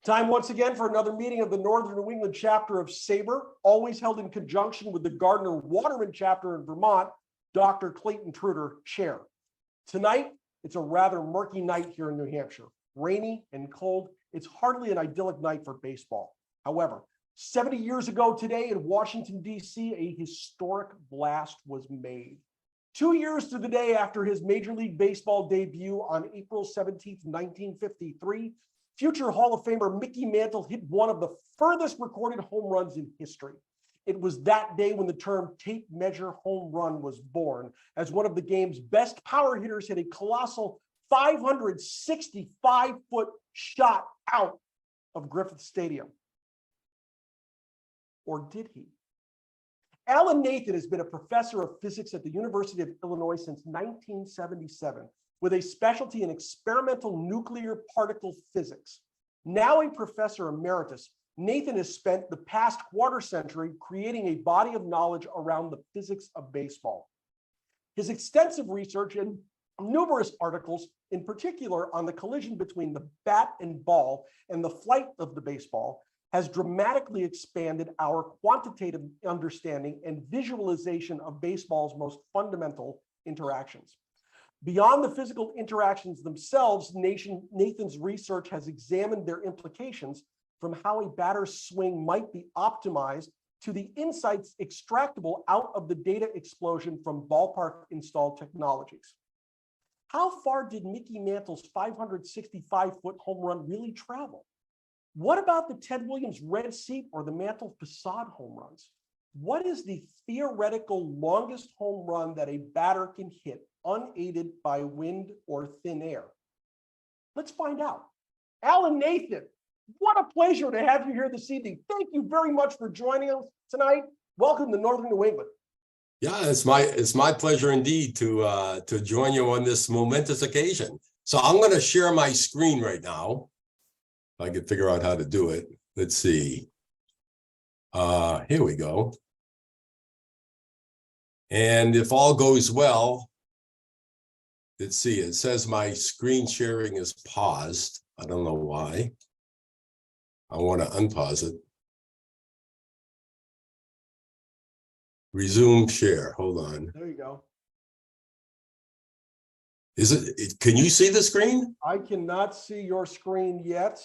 Time once again for another meeting of the Northern New England chapter of SABR, always held in conjunction with the Gardner Waterman chapter in Vermont, Dr. Clayton Truder, chair. Tonight, it's a rather murky night here in New Hampshire. Rainy and cold, it's hardly an idyllic night for baseball. However, 70 years ago today in Washington, D.C., a historic blast was made. 2 years to the day after his Major League Baseball debut on April 17th, 1953, future Hall of Famer Mickey Mantle hit one of the furthest recorded home runs in history. It was that day when the term tape measure home run was born, as one of the game's best power hitters hit a colossal 565-foot shot out of Griffith Stadium. Or did he? Alan Nathan has been a professor of physics at the University of Illinois since 1977, with a specialty in experimental nuclear particle physics. Now a professor emeritus, Nathan has spent the past quarter century creating a body of knowledge around the physics of baseball. His extensive research and numerous articles, in particular on the collision between the bat and ball and the flight of the baseball, has dramatically expanded our quantitative understanding and visualization of baseball's most fundamental interactions. Beyond the physical interactions themselves, Nathan's research has examined their implications from how a batter's swing might be optimized to the insights extractable out of the data explosion from ballpark installed technologies. How far did Mickey Mantle's 565-foot home run really travel? What about the Ted Williams red seat or the Mantle facade home runs? What is the theoretical longest home run that a batter can hit unaided by wind or thin air? Let's find out. Alan Nathan, what a pleasure to have you here this evening. Thank you very much for joining us tonight. Welcome to Northern New England. Yeah, it's my pleasure indeed to join you on this momentous occasion. So I'm going to share my screen right now. If I could figure out how to do it. Let's see. Here we go. And if all goes well, let's see, it says my screen sharing is paused. I don't know why. I want to unpause it. Resume share. Hold on. There you go. Can you see the screen? I cannot see your screen yet.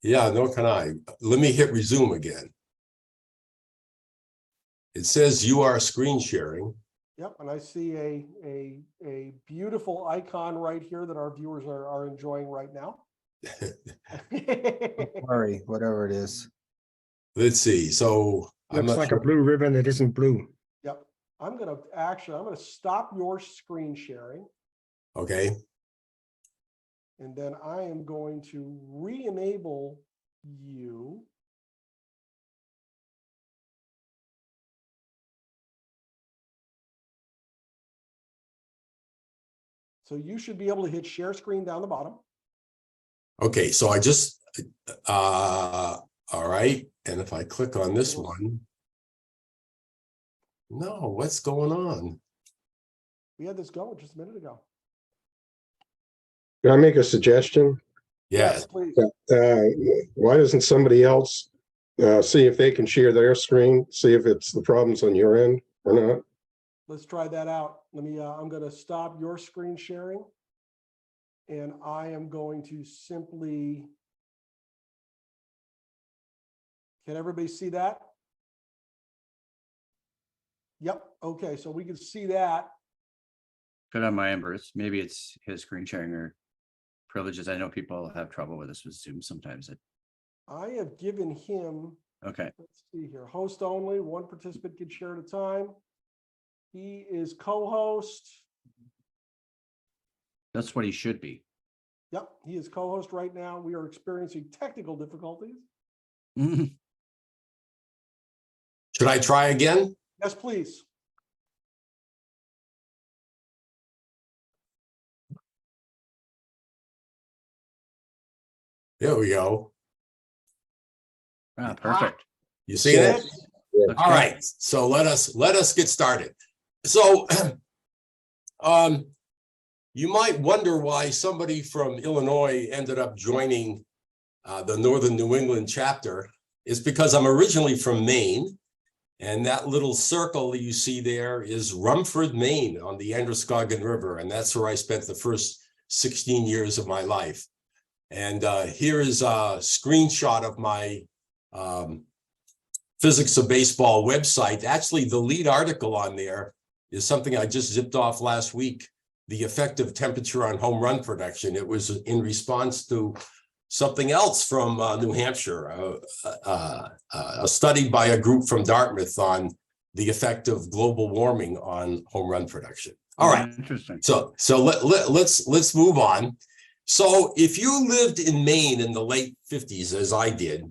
Yeah, nor can I. Let me hit resume again. It says you are screen sharing. Yep, and I see a beautiful icon right here that our viewers are enjoying right now. Don't worry, whatever it is. Let's see. So looks like a blue ribbon that isn't blue. Yep. I'm gonna stop your screen sharing. Okay. And then I am going to re-enable you. So you should be able to hit share screen down the bottom. Okay, so I just, all right. And if I click on this one, no, what's going on? We had this going just a minute ago. Can I make a suggestion? Yes. Please. Why doesn't somebody else see if they can share their screen, see if it's the problems on your end or not? Let's try that out. Let me, I'm going to stop your screen sharing. And I am going to simply, can everybody see that? Yep. Okay. So we can see that. Good on my embers. Maybe it's his screen sharing or privileges. I know people have trouble with this with Zoom sometimes. I have given him, Okay. let's see here, host only, one participant can share at a time. He is co-host. That's what he should be. Yep, he is co-host right now. We are experiencing technical difficulties. Should I try again? Yes, please. There we go. Ah, perfect. You see it? Looks All good. right. So let us get started. So you might wonder why somebody from Illinois ended up joining the Northern New England chapter, is because I'm originally from Maine. And that little circle you see there is Rumford, Maine, on the Androscoggin River. And that's where I spent the first 16 years of my life. And here is a screenshot of my Physics of Baseball website. Actually, the lead article on there is something I just zipped off last week, the effect of temperature on home run production. It was in response to something else from New Hampshire, a study by a group from Dartmouth on the effect of global warming on home run production. All right, Interesting. so let's move on. So if you lived in Maine in the late 50s, as I did,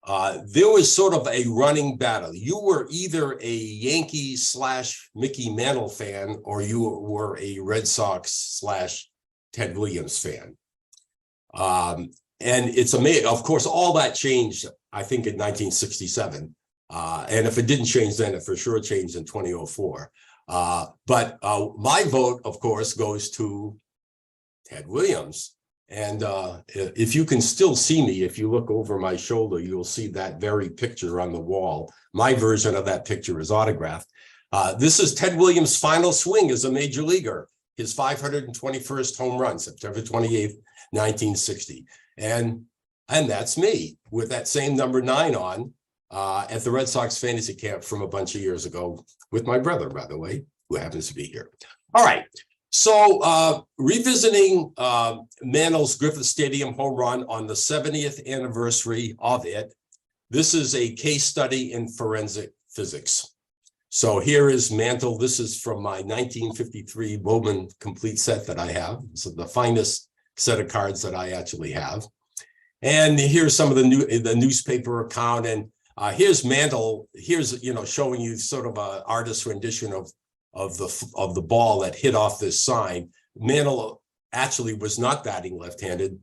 there was sort of a running battle. You were either a Yankee / Mickey Mantle fan, or you were a Red Sox / Ted Williams fan. And it's amazing. Of course, all that changed, I think, in 1967. And if it didn't change then, it for sure changed in 2004. But my vote, of course, goes to Ted Williams. And if you can still see me, if you look over my shoulder, you'll see that very picture on the wall. My version of that picture is autographed. This is Ted Williams' final swing as a major leaguer, his 521st home run, September 28th, 1960. And that's me with that same number 9 on at the Red Sox fantasy camp from a bunch of years ago with my brother, by the way, who happens to be here. All right. So revisiting Mantle's Griffith Stadium home run on the 70th anniversary of it. This is a case study in forensic physics. So here is Mantle. This is from my 1953 Bowman complete set that I have. This is the finest set of cards that I actually have. And here's some of the newspaper account. And here's Mantle. Here's, showing you sort of an artist's rendition of the ball that hit off this sign. Mantle actually was not batting left-handed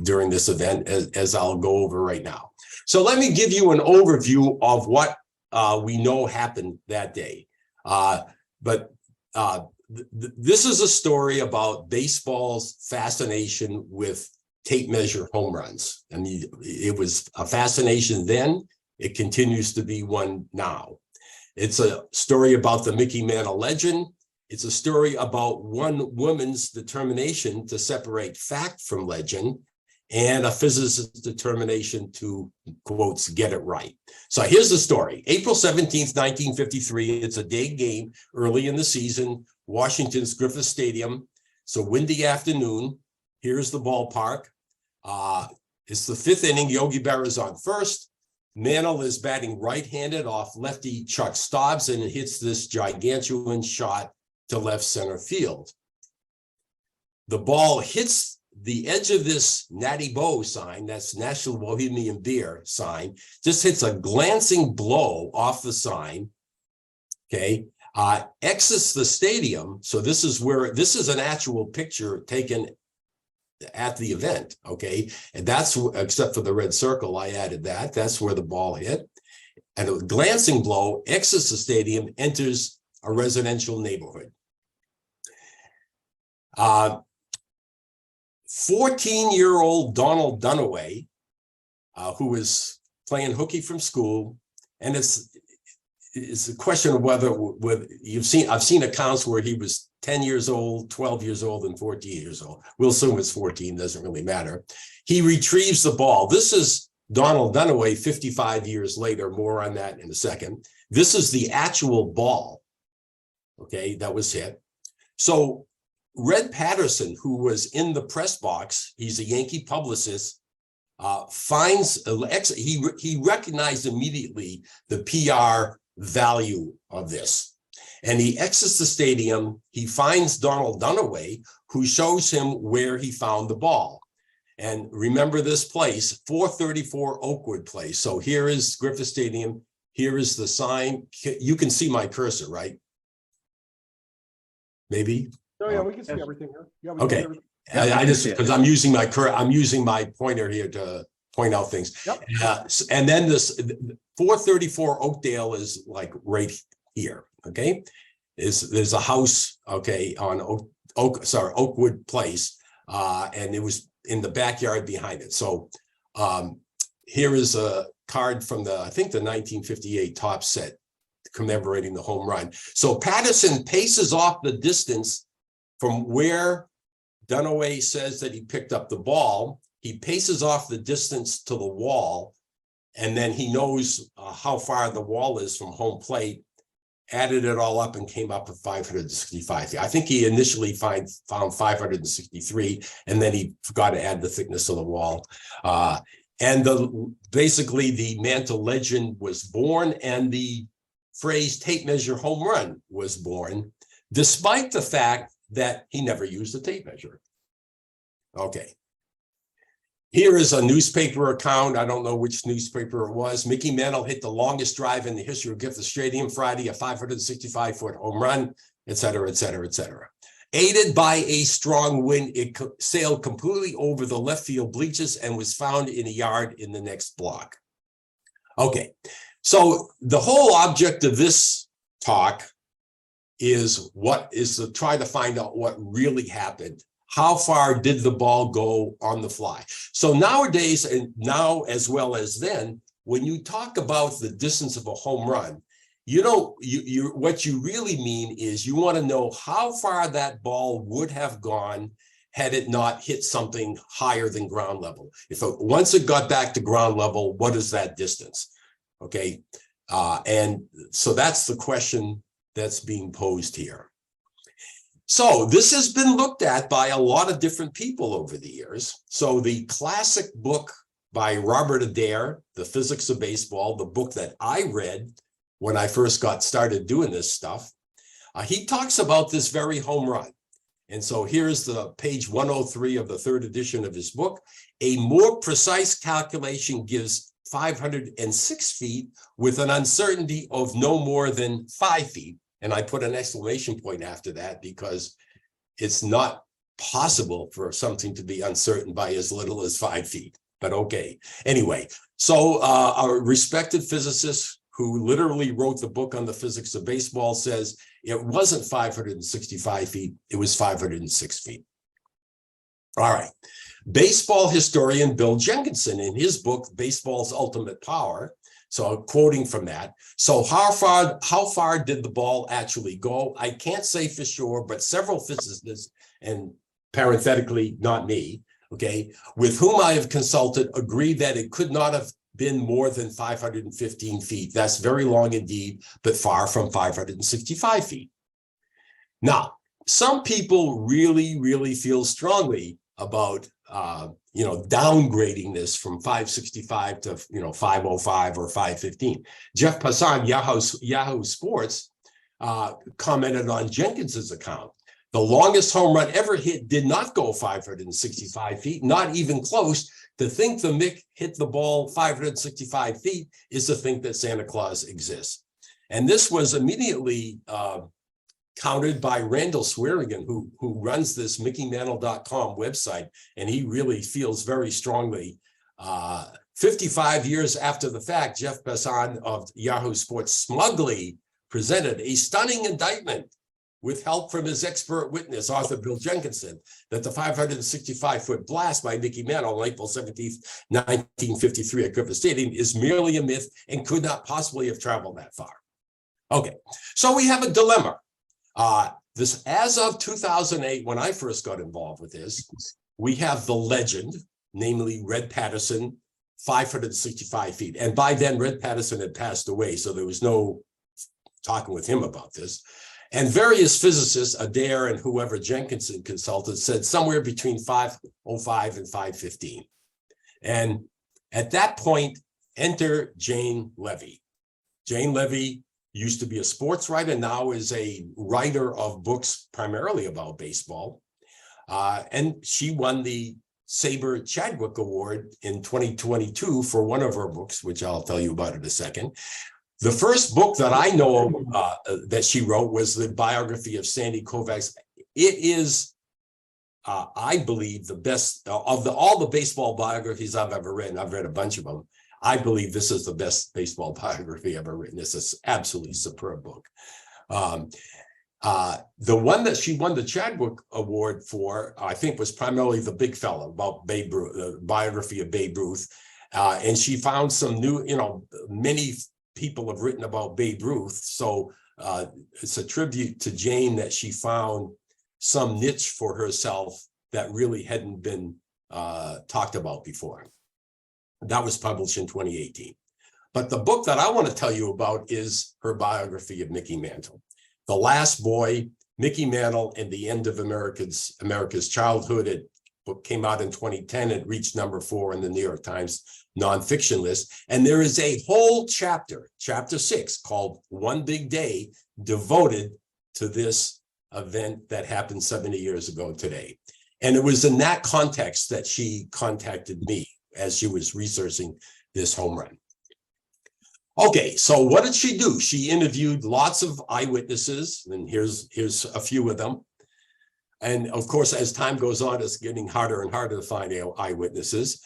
during this event, as I'll go over right now. So let me give you an overview of what we know happened that day. This is a story about baseball's fascination with tape measure home runs. I mean, it was a fascination then. It continues to be one now. It's a story about the Mickey Mantle legend. It's a story about one woman's determination to separate fact from legend, and a physicist's determination to, quotes, get it right. So here's the story. April 17th, 1953. It's a day game early in the season, Washington's Griffith Stadium. It's a windy afternoon. Here's the ballpark. It's the 5th inning. Yogi Berra's on first. Mantle is batting right-handed off lefty Chuck Stobbs, and it hits this gigantuan shot to left center field. The ball hits the edge of this Natty Bo sign, that's National Bohemian Beer sign, just hits a glancing blow off the sign, okay, exits the stadium. So this is an actual picture taken at the event, okay? And that's, except for the red circle, I added that. That's where the ball hit. And a glancing blow exits the stadium, enters a residential neighborhood. 14-year-old Donald Dunaway, who was playing hooky from school, and it's a question of whether I've seen accounts where he was 10 years old, 12 years old, and 14 years old. We'll assume it's 14, doesn't really matter. He retrieves the ball. This is Donald Dunaway 55 years later, more on that in a second. This is the actual ball, okay, that was hit. So Red Patterson, who was in the press box, he's a Yankee publicist, he recognized immediately the PR value of this. And he exits the stadium. He finds Donald Dunaway, who shows him where he found the ball. And remember this place, 434 Oakwood Place. So here is Griffith Stadium. Here is the sign. You can see my cursor, right? Maybe. Oh yeah, we can see everything here. Yeah, we can Okay. see everything. I just, because I'm using my pointer here to point out things. Yep. And then this 434 Oakdale is like right here. Okay, there's a house, okay, on Oakwood Place, and in the backyard behind it. So here is a card from I think the 1958 top set commemorating the home run. So Patterson paces off the distance from where Dunaway says that he picked up the ball. He paces off the distance to the wall, and then he knows how far the wall is from home plate, added it all up and came up with 565 feet. I think he initially found 563, and then he forgot to add the thickness of the wall. And basically the Mantle legend was born, and the phrase tape measure home run was born, despite the fact that he never used a tape measure. Okay. Here is a newspaper account. I don't know which newspaper it was. Mickey Mantle hit the longest drive in the history of Gifford Stadium Friday, a 565-foot home run, et cetera, et cetera, et cetera. Aided by a strong wind, it sailed completely over the left field bleachers and was found in a yard in the next block. Okay, so the whole object of this talk is to try to find out what really happened. How far did the ball go on the fly? So nowadays, and now as well as then, when you talk about the distance of a home run, what you really mean is you want to know how far that ball would have gone had it not hit something higher than ground level. Once it got back to ground level, what is that distance? Okay, and so that's the question that's being posed here. So this has been looked at by a lot of different people over the years. So the classic book by Robert Adair, The Physics of Baseball, the book that I read when I first got started doing this stuff, he talks about this very home run. And so here's the page 103 of the 3rd edition of his book. A more precise calculation gives 506 feet with an uncertainty of no more than 5 feet. And I put an exclamation point after that because it's not possible for something to be uncertain by as little as 5 feet. But okay. Anyway, so our respected physicist who literally wrote the book on the physics of baseball says it wasn't 565 feet, it was 506 feet. All right. Baseball historian Bill Jenkinson, in his book, Baseball's Ultimate Power, so I'm quoting from that. So how far did the ball actually go? I can't say for sure, but several physicists, and parenthetically, not me, okay, with whom I have consulted, agree that it could not have been more than 515 feet. That's very long indeed, but far from 565 feet. Now, some people really, really feel strongly about downgrading this from 565 to 505 or 515. Jeff Passan, Yahoo Sports, commented on Jenkinson's account. The longest home run ever hit did not go 565 feet, not even close. To think the Mick hit the ball 565 feet is to think that Santa Claus exists. And this was immediately countered by Randall Swearingen, who runs this mickeymantle.com website, and he really feels very strongly. 55 years after the fact, Jeff Passan of Yahoo Sports smugly presented a stunning indictment with help from his expert witness, author Bill Jenkinson, that the 565-foot blast by Mickey Mantle on April 17th, 1953 at Gifford Stadium is merely a myth and could not possibly have traveled that far. Okay, so we have a dilemma. This, as of 2008, when I first got involved with this, we have the legend, namely Red Patterson, 565 feet. And by then, Red Patterson had passed away, so there was no talking with him about this. And various physicists, Adair and whoever Jenkinson consulted, said somewhere between 505 and 515. And at that point, enter Jane Levy. Jane Levy used to be a sports writer, now is a writer of books primarily about baseball. And she won the SABR Chadwick Award in 2022 for one of her books, which I'll tell you about in a second. The first book that I know that she wrote was the biography of Sandy Koufax. It is, I believe, the best of all the baseball biographies I've ever written. I've read a bunch of them. I believe this is the best baseball biography ever written. It's an absolutely superb book. The one that she won the Chadwick Award for, I think, was primarily The Big Fella, about Babe Ruth, the biography of Babe Ruth. And she found some new, many people have written about Babe Ruth. So it's a tribute to Jane that she found some niche for herself that really hadn't been talked about before. That was published in 2018. But the book that I want to tell you about is her biography of Mickey Mantle. The Last Boy, Mickey Mantle and the End of America's Childhood. It book came out in 2010. It reached number 4 in the New York Times nonfiction list. And there is a whole chapter, chapter 6, called One Big Day, devoted to this event that happened 70 years ago today. And it was in that context that she contacted me as she was researching this home run. Okay, so what did she do? She interviewed lots of eyewitnesses, and here's a few of them. And of course, as time goes on, it's getting harder and harder to find eyewitnesses.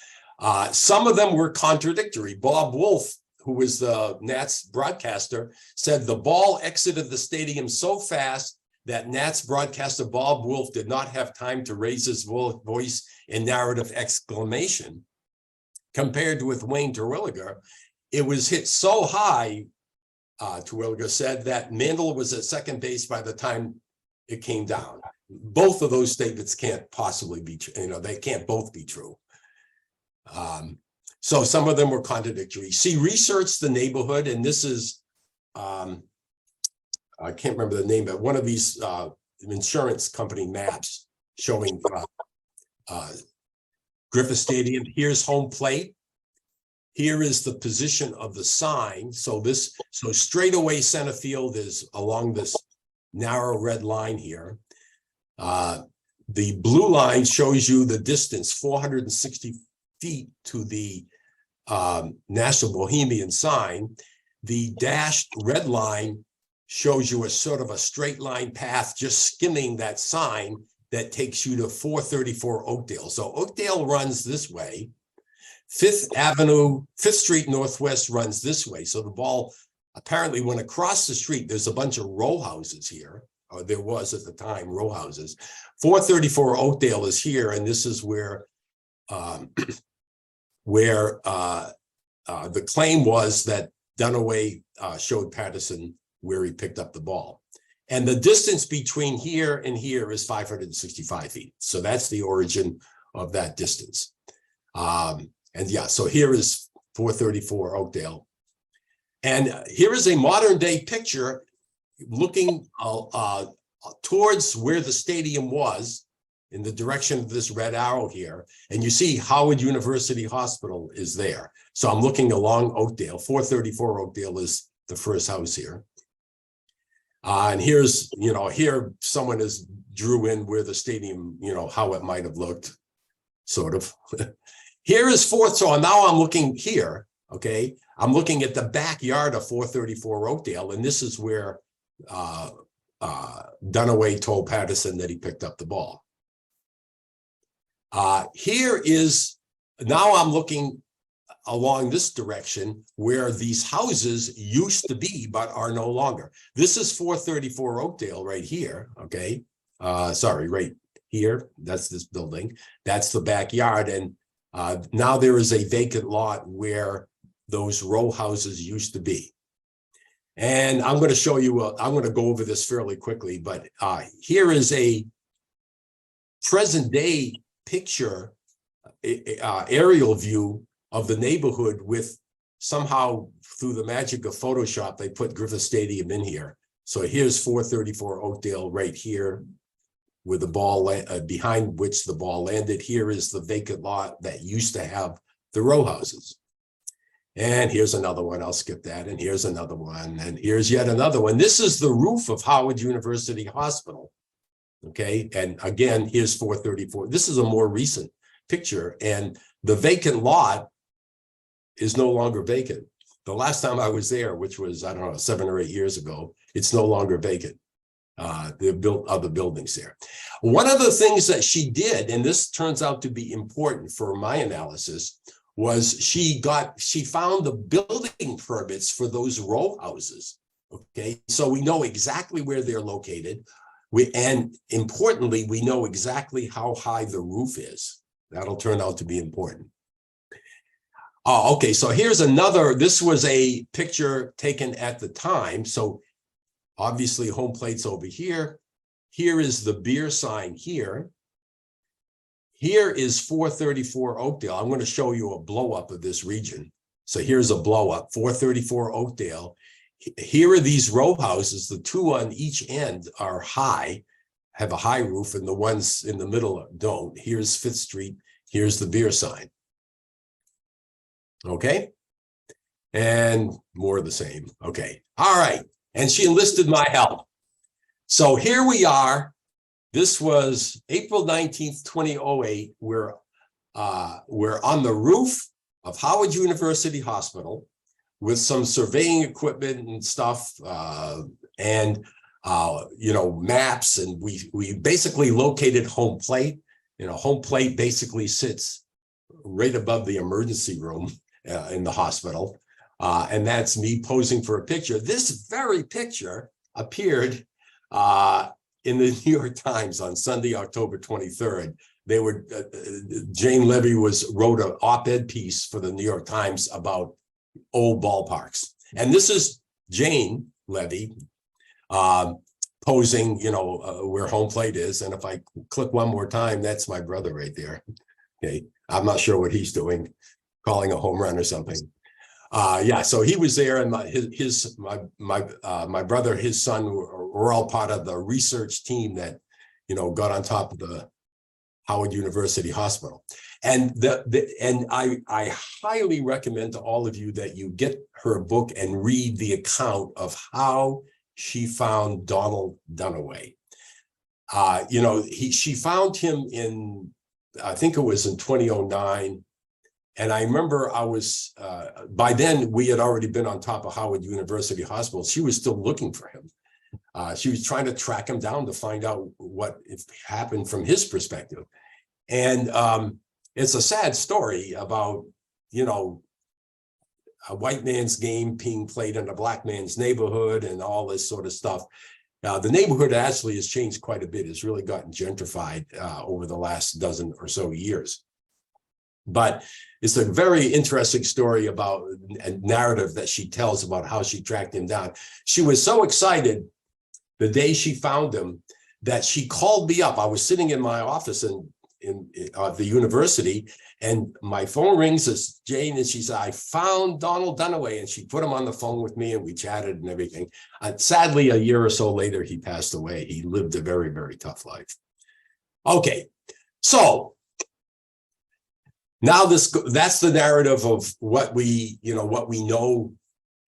Some of them were contradictory. Bob Wolf, who was the Nats broadcaster, said the ball exited the stadium so fast that Nats broadcaster Bob Wolf did not have time to raise his voice in narrative exclamation. Compared with Wayne Terwilliger, it was hit so high, Terwilliger said, that Mantle was at second base by the time it came down. Both of those statements can't possibly be, they can't both be true. So some of them were contradictory. She researched the neighborhood, and this is, I can't remember the name, but one of these insurance company maps showing Griffith Stadium. Here's home plate. Here is the position of the sign. So straightaway center field is along this narrow red line here. The blue line shows you the distance, 460 feet to the National Bohemian sign. The dashed red line shows you a sort of a straight line path just skimming that sign that takes you to 434 Oakdale. So Oakdale runs this way. 5th Street Northwest runs this way. So the ball apparently went across the street. There's a bunch of row houses here, or there was at the time row houses. 434 Oakdale is here, and this is where the claim was that Dunaway showed Patterson where he picked up the ball. And the distance between here and here is 565 feet. So that's the origin of that distance. And yeah, so here is 434 Oakdale. And here is a modern day picture looking towards where the stadium was in the direction of this red arrow here. And you see Howard University Hospital is there. So I'm looking along Oakdale. 434 Oakdale is the first house here. And here's, here someone has drew in where the stadium, how it might have looked, sort of. Here is so now I'm looking here, okay? I'm looking at the backyard of 434 Oakdale, and this is where Dunaway told Patterson that he picked up the ball. Here is, now I'm looking along this direction where these houses used to be but are no longer. This is 434 Oakdale right here, okay? Sorry, right here, that's this building. That's the backyard, and now there is a vacant lot where those row houses used to be. And I'm going to show you, I'm going to go over this fairly quickly, but here is a present day picture, aerial view of the neighborhood with somehow through the magic of Photoshop, they put Griffith Stadium in here. So here's 434 Oakdale right here with the ball behind which the ball landed. Here is the vacant lot that used to have the row houses. And here's another one, I'll skip that. And here's another one, and here's yet another one. This is the roof of Howard University Hospital. Okay, and again, here's 434. This is a more recent picture, and the vacant lot is no longer vacant. The last time I was there, which was, I don't know, 7 or 8 years ago, it's no longer vacant. They built other buildings there. One of the things that she did, and this turns out to be important for my analysis, was she found the building permits for those row houses. Okay, so we know exactly where they're located. And importantly, we know exactly how high the roof is. That'll turn out to be important. Oh, okay, so here's another, this was a picture taken at the time. So obviously home plate's over here. Here is the beer sign here. Here is 434 Oakdale. I'm going to show you a blow up of this region. So here's a blow up, 434 Oakdale. Here are these row houses. The two on each end are high, have a high roof, and the ones in the middle don't. Here's Fifth Street. Here's the beer sign. Okay. And more of the same. Okay. All right. And she enlisted my help. So here we are. This was April 19th, 2008. We're on the roof of Howard University Hospital with some surveying equipment and stuff, and maps. And we basically located home plate. Home plate basically sits right above the emergency room in the hospital. And that's me posing for a picture. This very picture appeared in the New York Times on Sunday, October 23rd. Jane Levy wrote an op-ed piece for the New York Times about old ballparks. And this is Jane Levy posing, where home plate is. And if I click one more time, that's my brother right there. Okay, I'm not sure what he's doing, calling a home run or something. So he was there, and my brother, his son, were all part of the research team that, got on top of the Howard University Hospital. And I highly recommend to all of you that you get her book and read the account of how she found Donald Dunaway. She found him in, I think it was in 2009. And I remember by then we had already been on top of Howard University Hospital. She was still looking for him. She was trying to track him down to find out what happened from his perspective. And it's a sad story about, a white man's game being played in a black man's neighborhood and all this sort of stuff. The neighborhood actually has changed quite a bit. It's really gotten gentrified over the last dozen or so years. But it's a very interesting story about a narrative that she tells about how she tracked him down. She was so excited the day she found him that she called me up. I was sitting in my office in the university, and my phone rings. It's Jane, and she said, "I found Donald Dunaway," and she put him on the phone with me, and we chatted and everything. Sadly, a year or so later, he passed away. He lived a very, very tough life. Okay, so now that's the narrative of what we know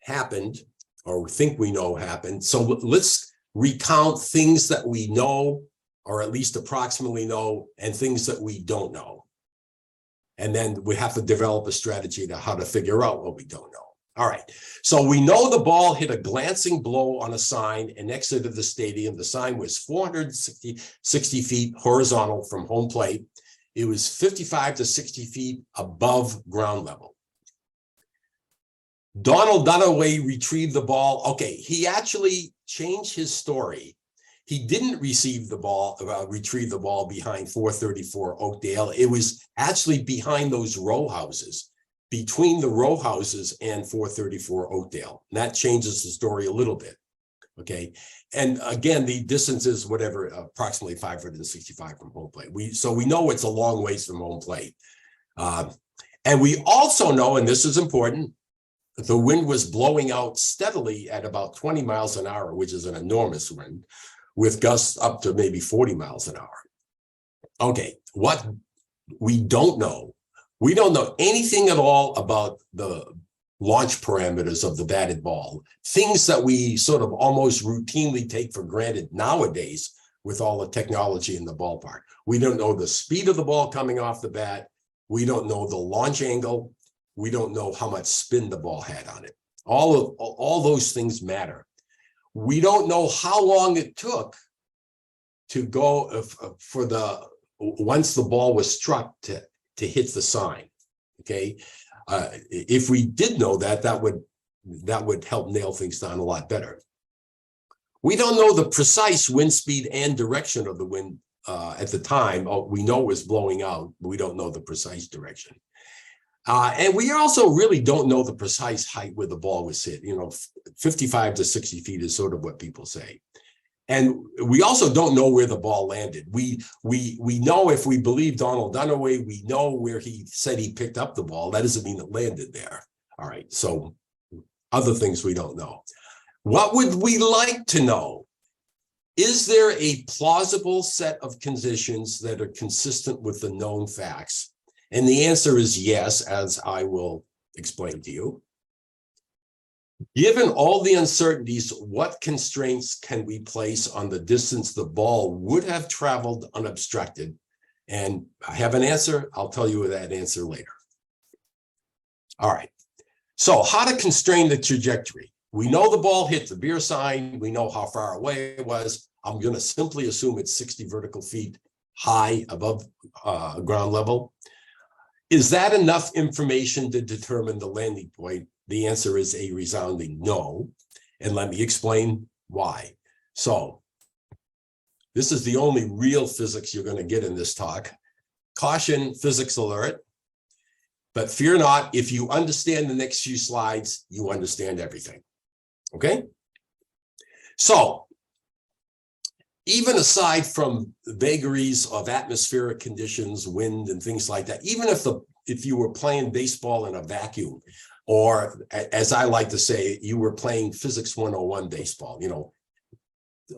happened, or think we know happened. So let's recount things that we know, or at least approximately know, and things that we don't know. And then we have to develop a strategy to how to figure out what we don't know. All right. So we know the ball hit a glancing blow on a sign and exited the stadium. The sign was 460 feet horizontal from home plate. It was 55 to 60 feet above ground level. Donald Dunaway retrieved the ball. Okay, he actually changed his story. He didn't retrieve the ball behind 434 Oakdale. It was actually behind those row houses, between the row houses and 434 Oakdale. And that changes the story a little bit. Okay. And again, the distance is approximately 565 from home plate. So we know it's a long ways from home plate. And we also know, and this is important, the wind was blowing out steadily at about 20 miles an hour, which is an enormous wind, with gusts up to maybe 40 miles an hour. Okay, what we don't know anything at all about the launch parameters of the batted ball, things that we sort of almost routinely take for granted nowadays with all the technology in the ballpark. We don't know the speed of the ball coming off the bat. We don't know the launch angle. We don't know how much spin the ball had on it. All those things matter. We don't know how long it took to go once the ball was struck to hit the sign. Okay, if we did know that would help nail things down a lot better. We don't know the precise wind speed and direction of the wind at the time. Oh, we know it was blowing out, but we don't know the precise direction. And we also really don't know the precise height where the ball was hit. 55 to 60 feet is sort of what people say. And we also don't know where the ball landed. We know, if we believe Donald Dunaway, we know where he said he picked up the ball. That doesn't mean it landed there. All right, so other things we don't know. What would we like to know? Is there a plausible set of conditions that are consistent with the known facts? And the answer is yes, as I will explain to you. Given all the uncertainties, what constraints can we place on the distance the ball would have traveled unobstructed? And I have an answer. I'll tell you that answer later. All right. So how to constrain the trajectory? We know the ball hit the beer sign. We know how far away it was. I'm going to simply assume it's 60 vertical feet high above ground level. Is that enough information to determine the landing point? The answer is a resounding no. And let me explain why. So this is the only real physics you're going to get in this talk. Caution, physics alert. But fear not, if you understand the next few slides, you understand everything. Okay? So even aside from the vagaries of atmospheric conditions, wind and things like that, even if you were playing baseball in a vacuum, or as I like to say, you were playing physics 101 baseball,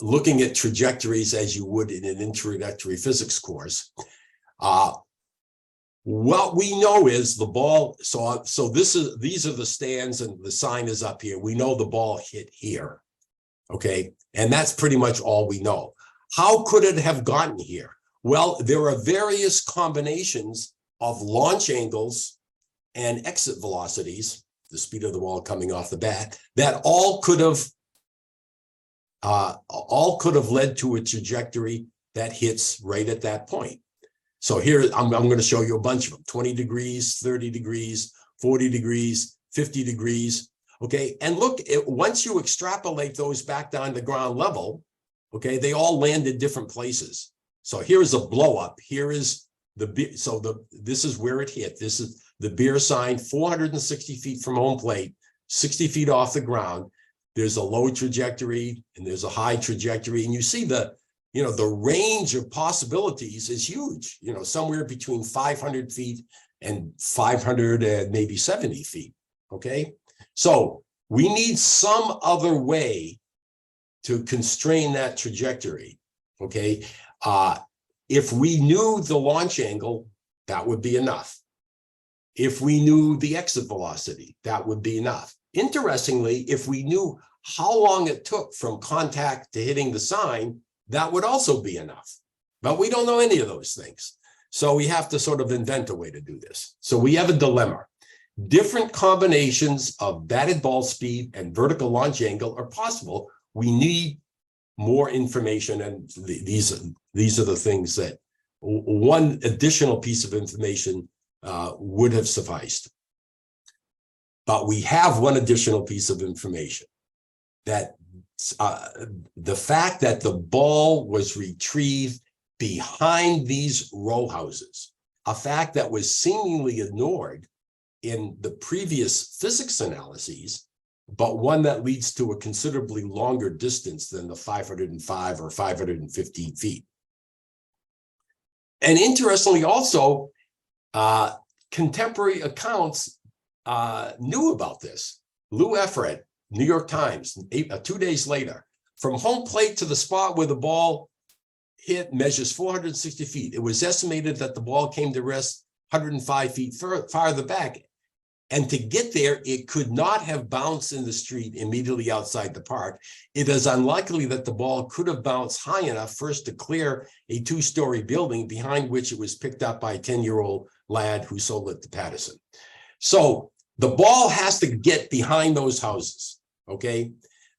looking at trajectories as you would in an introductory physics course. What we know is the ball, so these are the stands and the sign is up here. We know the ball hit here, okay? And that's pretty much all we know. How could it have gotten here? Well, there are various combinations of launch angles and exit velocities, the speed of the ball coming off the bat, that all could have led to a trajectory that hits right at that point. So here, I'm going to show you a bunch of them: 20 degrees, 30 degrees, 40 degrees, 50 degrees. Okay. And look, once you extrapolate those back down to ground level, okay, they all land in different places. So here's a blow up. Here is this is where it hit. This is the beer sign, 460 feet from home plate, 60 feet off the ground. There's a low trajectory and there's a high trajectory. And you see the range of possibilities is huge, somewhere between 500 feet and 500 and maybe 70 feet. Okay. So we need some other way to constrain that trajectory. Okay. If we knew the launch angle, that would be enough. If we knew the exit velocity, that would be enough. Interestingly, if we knew how long it took from contact to hitting the sign, that would also be enough. But we don't know any of those things. So we have to sort of invent a way to do this. So we have a dilemma. Different combinations of batted ball speed and vertical launch angle are possible. We need more information, and these are the things that one additional piece of information would have sufficed. But we have one additional piece of information, that the fact that the ball was retrieved behind these row houses, a fact that was seemingly ignored in the previous physics analyses, but one that leads to a considerably longer distance than the 505 or 515 feet. And interestingly also, contemporary accounts knew about this. Lou Everett, New York Times, 2 days later, from home plate to the spot where the ball hit measures 460 feet. It was estimated that the ball came to rest 105 feet farther back. And to get there, it could not have bounced in the street immediately outside the park. It is unlikely that the ball could have bounced high enough first to clear a two-story building behind which it was picked up by a 10-year-old lad who sold it to Patterson. So the ball has to get behind those houses, okay?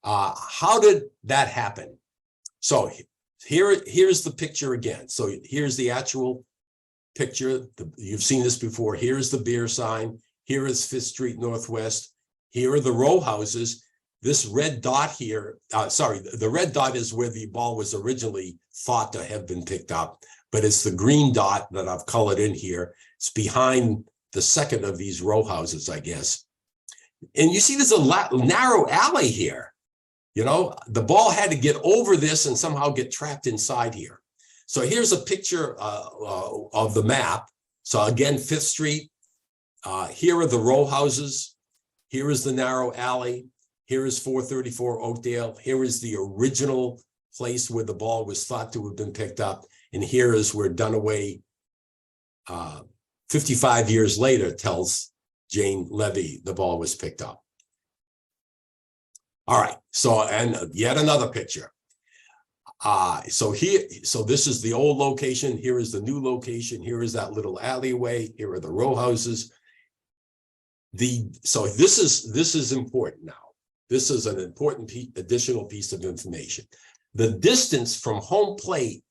How did that happen? So here's the picture again. So here's the actual picture. You've seen this before. Here's the beer sign. Here is 5th Street Northwest. Here are the row houses. this red dot here, sorry, the red dot is where the ball was originally thought to have been picked up, but it's the green dot that I've colored in here. It's behind the second of these row houses, I guess. And you see there's a narrow alley here. You know, the ball had to get over this and somehow get trapped inside here. So here's a picture of the map. So again, 5th Street, here are the row houses. Here is the narrow alley. Here is 434 Oakdale. Here is the original place where the ball was thought to have been picked up. And here is where Dunaway, 55 years later, tells Jane Levy the ball was picked up. All right, so, and yet another picture. So this is the old location. Here is the new location. Here is that little alleyway. Here are the row houses. So this is important now. This is an important additional piece of information. The distance from home plate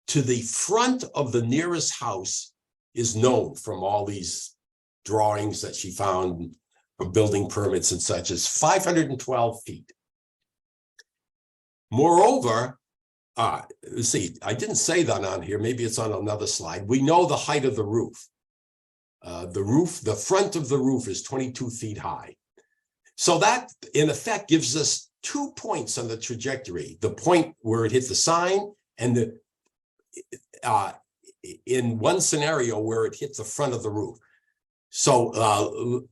to the front of the nearest house is known from all these drawings that she found from building permits and such, as 512 feet. Moreover, let's see, I didn't say that on here. Maybe it's on another slide. We know the height of the roof. The front of the roof is 22 feet high. So that, in effect, gives us 2 points on the trajectory. The point where it hit the sign, and in one scenario where it hit the front of the roof. So,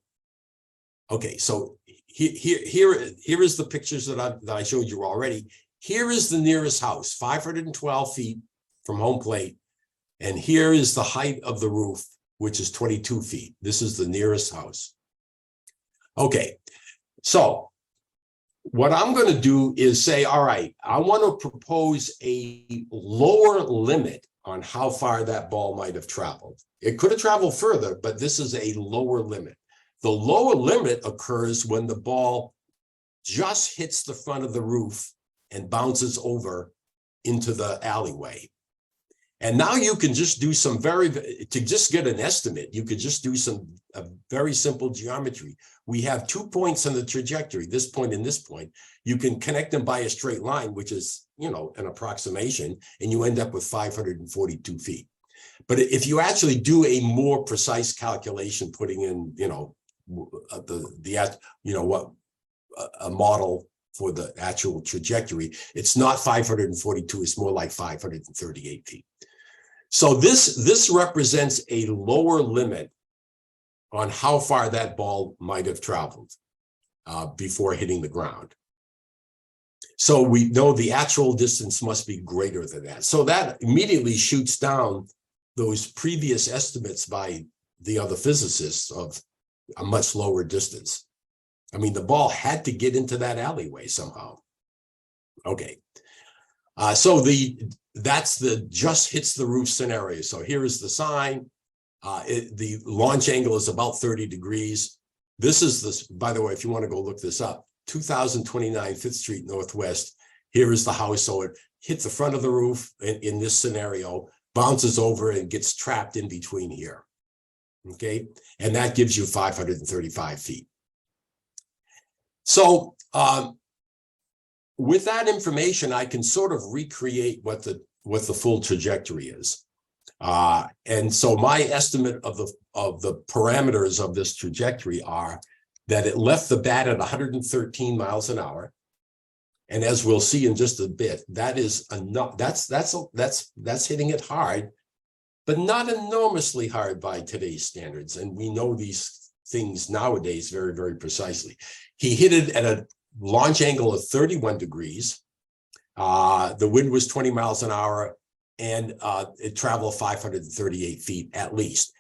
okay, so here is the pictures that I showed you already. Here is the nearest house, 512 feet from home plate. And here is the height of the roof, which is 22 feet. This is the nearest house. Okay, so what I'm going to do is say, all right, I want to propose a lower limit on how far that ball might have traveled. It could have traveled further, but this is a lower limit. The lower limit occurs when the ball just hits the front of the roof and bounces over into the alleyway. And now you can just do some to just get an estimate, you could just do a very simple geometry. We have 2 points on the trajectory, this point and this point. You can connect them by a straight line, which is, you know, an approximation, and you end up with 542 feet. But if you actually do a more precise calculation, putting in, you know, a model for the actual trajectory, it's not 542, it's more like 538 feet. So this represents a lower limit on how far that ball might have traveled before hitting the ground. So we know the actual distance must be greater than that. So that immediately shoots down those previous estimates by the other physicists of a much lower distance. I mean, the ball had to get into that alleyway somehow. Okay. So that's the just hits the roof scenario. So here is the sign. The launch angle is about 30 degrees. This is this, by the way, if you want to go look this up, 2029 5th Street Northwest. Here is the house. So it hits the front of the roof in this scenario, bounces over and gets trapped in between here. Okay. And that gives you 535 feet. So with that information, I can sort of recreate what the full trajectory is. And so my estimate of the parameters of this trajectory are that it left the bat at 113 miles an hour. And as we'll see in just a bit, that is enough. That's hitting it hard, but not enormously hard by today's standards. And we know these things nowadays very, very precisely. He hit it at a launch angle of 31 degrees. The wind was 20 miles an hour, and it traveled 538 feet at least.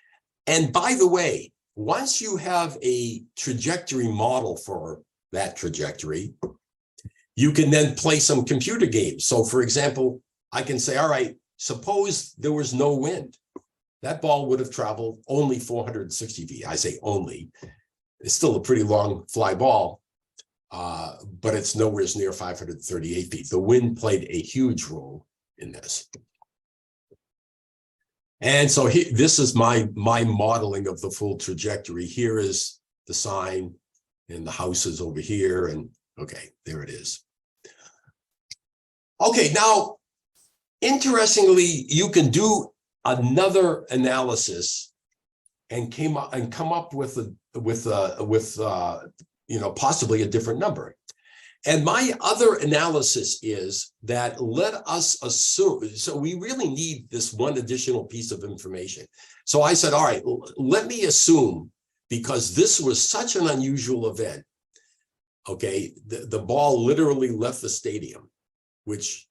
And by the way, once you have a trajectory model for that trajectory, you can then play some computer games. So for example, I can say, all right, suppose there was no wind. That ball would have traveled only 460 feet. I say only. It's still a pretty long fly ball, but it's nowhere near 538 feet. The wind played a huge role in this. And so this is my modeling of the full trajectory. Here is the sign, and the house is over here. And Okay, there it is. Okay, now, interestingly, you can do another analysis and come up with possibly a different number. And my other analysis is that let us assume, so we really need this one additional piece of information. So I said, all right, let me assume, because this was such an unusual event, okay, the ball literally left the stadium, which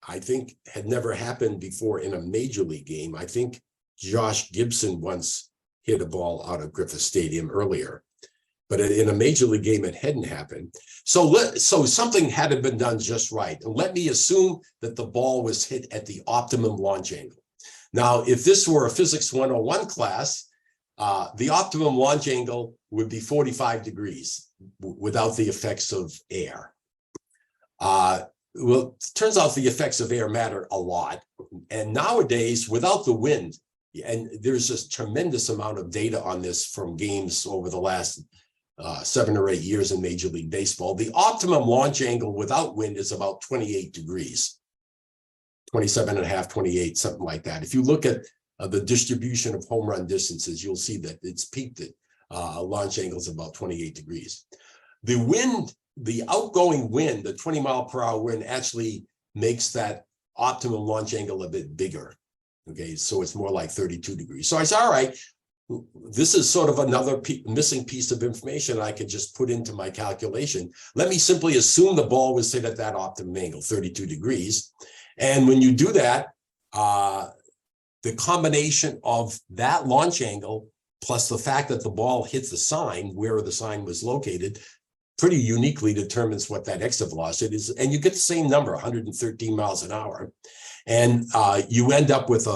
I think had never happened before in a major league game. I think Josh Gibson once hit a ball out of Griffith Stadium earlier, but in a major league game, it hadn't happened. So something hadn't been done just right. And let me assume that the ball was hit at the optimum launch angle. Now, if this were a Physics 101 class, the optimum launch angle would be 45 degrees without the effects of air. Well, it turns out the effects of air matter a lot. And nowadays, without the wind, and there's this tremendous amount of data on this from games over the last 7 or 8 years in Major League Baseball, the optimum launch angle without wind is about 28 degrees, 27 and a half, 28, something like that. If you look at the distribution of home run distances, you'll see that it's peaked at launch angles about 28 degrees. The wind, the outgoing wind, the 20-mile-per-hour wind actually makes that optimum launch angle a bit bigger. Okay, so it's more like 32 degrees. So I said, all right, this is sort of another missing piece of information I could just put into my calculation. Let me simply assume the ball was hit at that optimum angle, 32 degrees. And when you do that, the combination of that launch angle plus the fact that the ball hits the sign where the sign was located pretty uniquely determines what that exit velocity is. And you get the same number, 113 miles an hour. And you end up with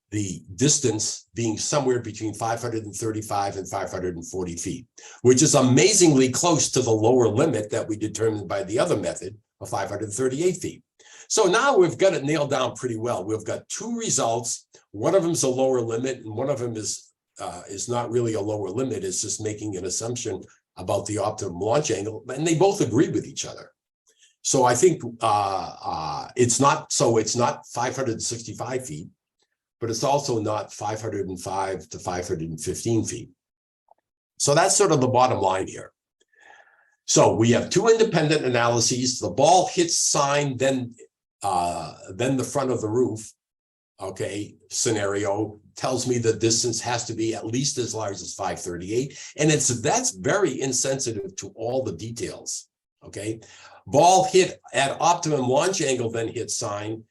the distance being somewhere between 535 and 540 feet, which is amazingly close to the lower limit that we determined by the other method of 538 feet. So now we've got it nailed down pretty well. We've got two results. One of them is a lower limit, and one of them is not really a lower limit. It's just making an assumption about the optimum launch angle, and they both agree with each other. So I think it's not 565 feet, but it's also not 505 to 515 feet. So that's sort of the bottom line here. So we have two independent analyses. The ball hits sign, then the front of the roof, okay, scenario tells me the distance has to be at least as large as 538. And that's very insensitive to all the details, okay? Ball hit at optimum launch angle, then hit sign,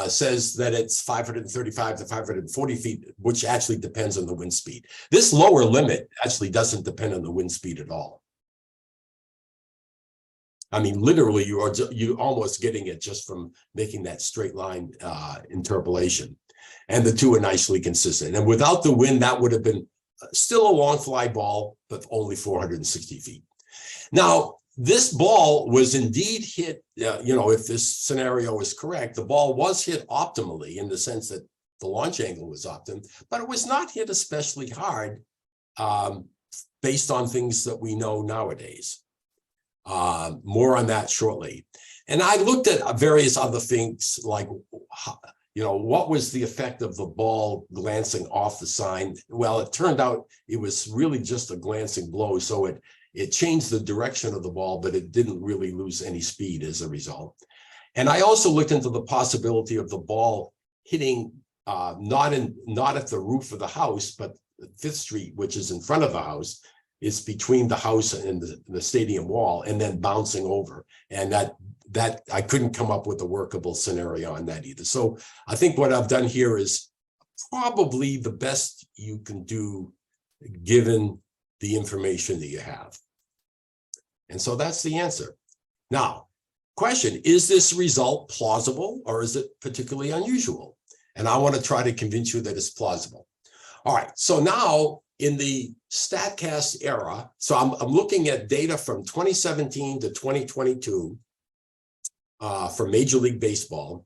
says that it's 535 to 540 feet, which actually depends on the wind speed. This lower limit actually doesn't depend on the wind speed at all. I mean, literally, you're almost getting it just from making that straight line interpolation. And the two are nicely consistent. And without the wind, that would have been still a long fly ball, but only 460 feet. Now, this ball was indeed hit, if this scenario is correct, the ball was hit optimally in the sense that the launch angle was optimum, but it was not hit especially hard based on things that we know nowadays. More on that shortly. And I looked at various other things like, what was the effect of the ball glancing off the sign? Well, it turned out it was really just a glancing blow. So it changed the direction of the ball, but it didn't really lose any speed as a result. And I also looked into the possibility of the ball hitting not at the roof of the house, but 5th Street, which is in front of the house. It's between the house and the stadium wall, and then bouncing over. And that I couldn't come up with a workable scenario on that either. So I think what I've done here is probably the best you can do given the information that you have. And so that's the answer. Now, question, is this result plausible or is it particularly unusual? And I want to try to convince you that it's plausible. All right, so now in the StatCast era, so I'm looking at data from 2017 to 2022 for Major League Baseball.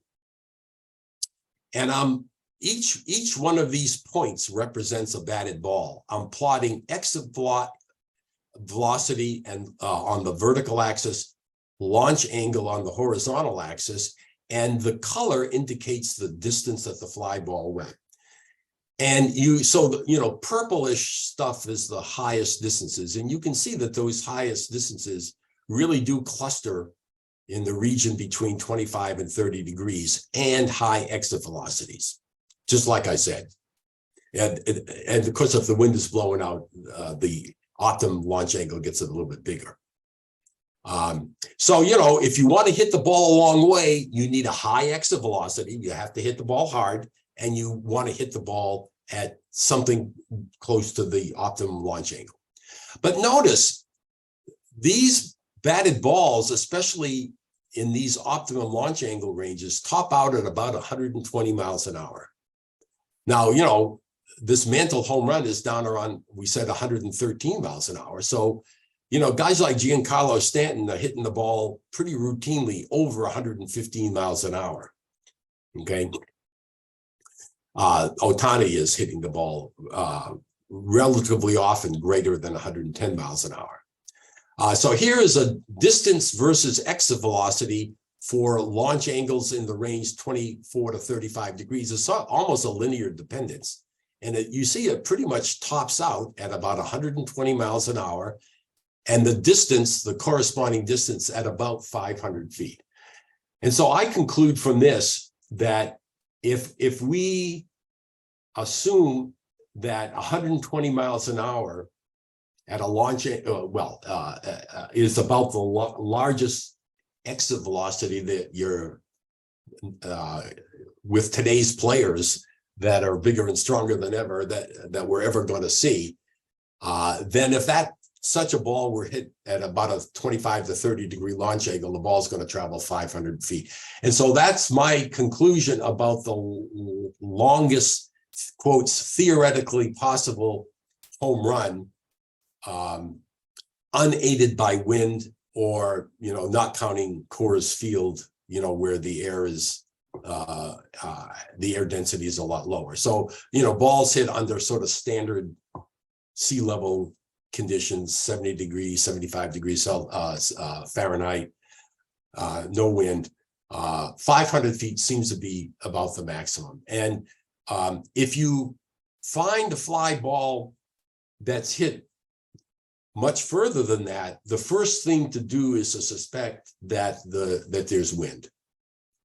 And each one of these points represents a batted ball. I'm plotting exit velocity and on the vertical axis, launch angle on the horizontal axis, and the color indicates the distance that the fly ball went. And purplish stuff is the highest distances, and you can see that those highest distances really do cluster in the region between 25 and 30 degrees and high exit velocities, just like I said. And of course, if the wind is blowing out, the optimum launch angle gets a little bit bigger. If you want to hit the ball a long way, you need a high exit velocity. You have to hit the ball hard, and you want to hit the ball at something close to the optimum launch angle. But notice these batted balls, especially in these optimum launch angle ranges, top out at about 120 miles an hour. Now, this Mantle home run is down around, we said 113 miles an hour. So, guys like Giancarlo Stanton are hitting the ball pretty routinely over 115 miles an hour. Okay. Ohtani is hitting the ball relatively often greater than 110 miles an hour. So here is a distance versus exit velocity for launch angles in the range 24 to 35 degrees. It's almost a linear dependence. And you see it pretty much tops out at about 120 miles an hour. And the distance, the corresponding distance, at about 500 feet. And so I conclude from this that if we assume that 120 miles an hour at a launch, is about the largest exit velocity that you're with today's players that are bigger and stronger than ever that we're ever going to see, then if such a ball were hit at about a 25 to 30 degree launch angle, the ball is going to travel 500 feet. And so that's my conclusion about the longest, quotes, theoretically possible home run, unaided by wind, or, not counting Coors Field, where the air is, the air density is a lot lower. So, balls hit under sort of standard sea level conditions, 70 degrees, 75 degrees Fahrenheit, no wind. 500 feet seems to be about the maximum. And if you find a fly ball that's hit much further than that, the first thing to do is to suspect that there's wind.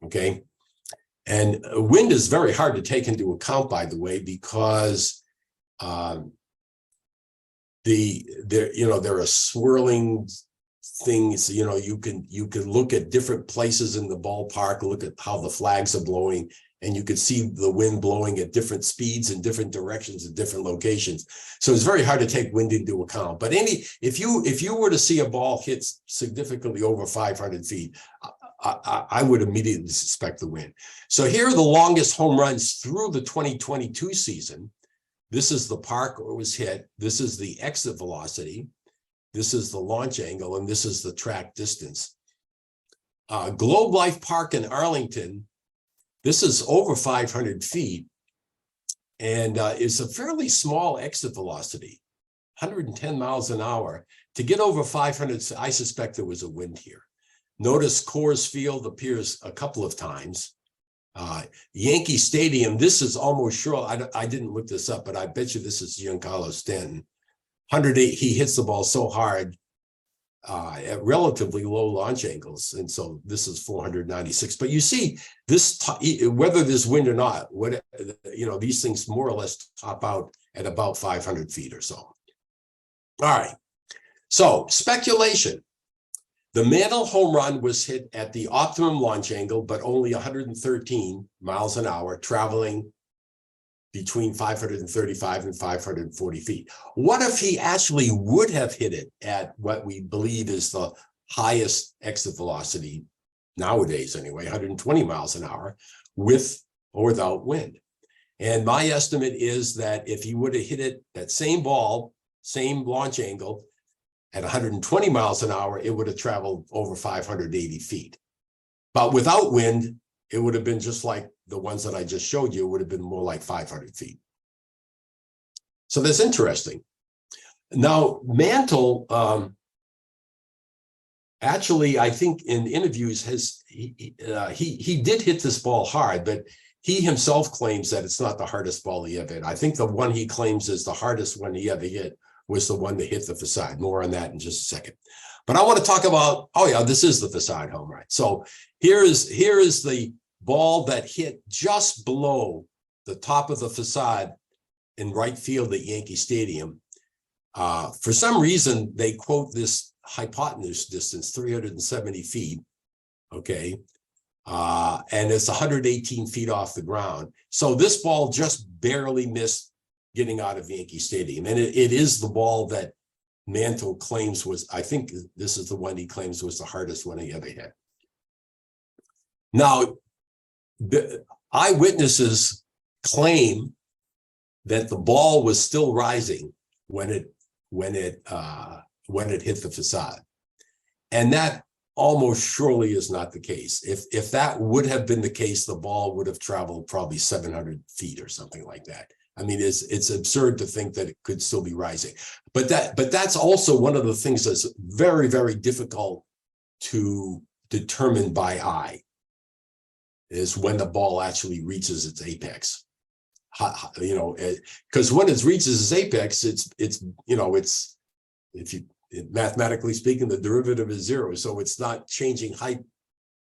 Okay. And wind is very hard to take into account, by the way, because there are swirling things. You can look at different places in the ballpark, look at how the flags are blowing, and you can see the wind blowing at different speeds in different directions at different locations. So it's very hard to take wind into account. But if you were to see a ball hit significantly over 500 feet, I would immediately suspect the wind. So here are the longest home runs through the 2022 season. This is the park where it was hit. This is the exit velocity. This is the launch angle, and this is the track distance. Globe Life Park in Arlington, this is over 500 feet, and it's a fairly small exit velocity, 110 miles an hour. To get over 500, I suspect there was a wind here. Notice Coors Field appears a couple of times. Yankee Stadium, this is almost sure, I didn't look this up, but I bet you this is Giancarlo Stanton. 108, he hits the ball so hard at relatively low launch angles. And so this is 496. But you see, this, whether there's wind or not, these things more or less top out at about 500 feet or so. All right. So speculation. The Mantle home run was hit at the optimum launch angle, but only 113 miles an hour, traveling between 535 and 540 feet. What if he actually would have hit it at what we believe is the highest exit velocity nowadays anyway, 120 miles an hour, with or without wind? And my estimate is that if he would have hit it, that same ball, same launch angle, at 120 miles an hour, it would have traveled over 580 feet. But without wind, it would have been just like the ones that I just showed you. It would have been more like 500 feet. So that's interesting. Now, Mantle, actually, I think in interviews he did hit this ball hard, but he himself claims that it's not the hardest ball he ever hit. I think the one he claims is the hardest one he ever hit was the one that hit the facade. More on that in just a second. But I want to talk about, oh yeah, this is the facade home run. So here is the ball that hit just below the top of the facade in right field at Yankee Stadium. For some reason, they quote this hypotenuse distance, 370 feet, okay? And it's 118 feet off the ground. So this ball just barely missed getting out of Yankee Stadium. And it is the ball that Mantle claims was, I think this is the one he claims was the hardest one he ever hit. Now, the eyewitnesses claim that the ball was still rising when it hit the facade. And that almost surely is not the case. If that would have been the case, the ball would have traveled probably 700 feet or something like that. I mean, it's absurd to think that it could still be rising. But that's also one of the things that's very, very difficult to determine by eye, is when the ball actually reaches its apex. You know, because when it reaches its apex, it's mathematically speaking, the derivative is zero, so it's not changing height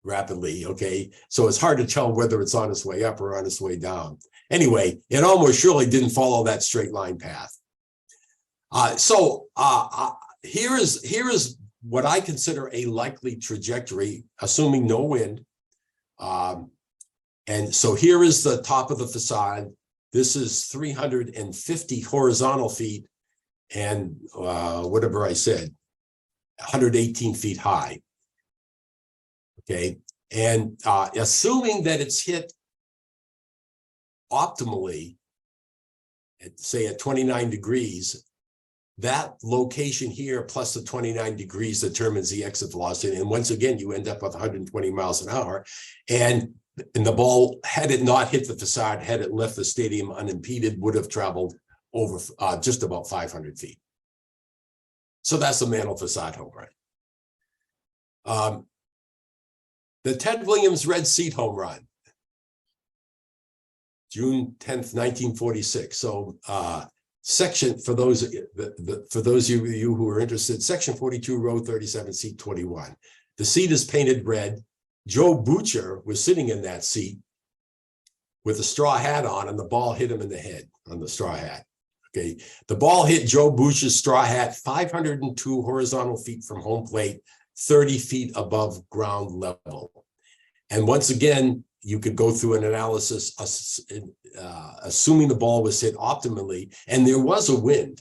rapidly. Okay, so it's hard to tell whether it's on its way up or on its way down. Anyway, it almost surely didn't follow that straight line path. Here is what I consider a likely trajectory, assuming no wind. And so here is the top of the facade. This is 350 horizontal feet and whatever I said, 118 feet high. Okay, and assuming that it's hit optimally, say at 29 degrees, that location here plus the 29 degrees determines the exit velocity. And once again, you end up with 120 miles an hour. And the ball, had it not hit the facade, had it left the stadium unimpeded, would have traveled over just about 500 feet. So that's the Mantle facade home run. The Ted Williams red seat home run, June 10th, 1946. So section, for those of you who are interested, section 42, row 37, seat 21. The seat is painted red. Joe Butcher was sitting in that seat with a straw hat on, and the ball hit him in the head on the straw hat. Okay, the ball hit Joe Butcher's straw hat 502 horizontal feet from home plate, 30 feet above ground level. And once again, you could go through an analysis, assuming the ball was hit optimally, and there was a wind.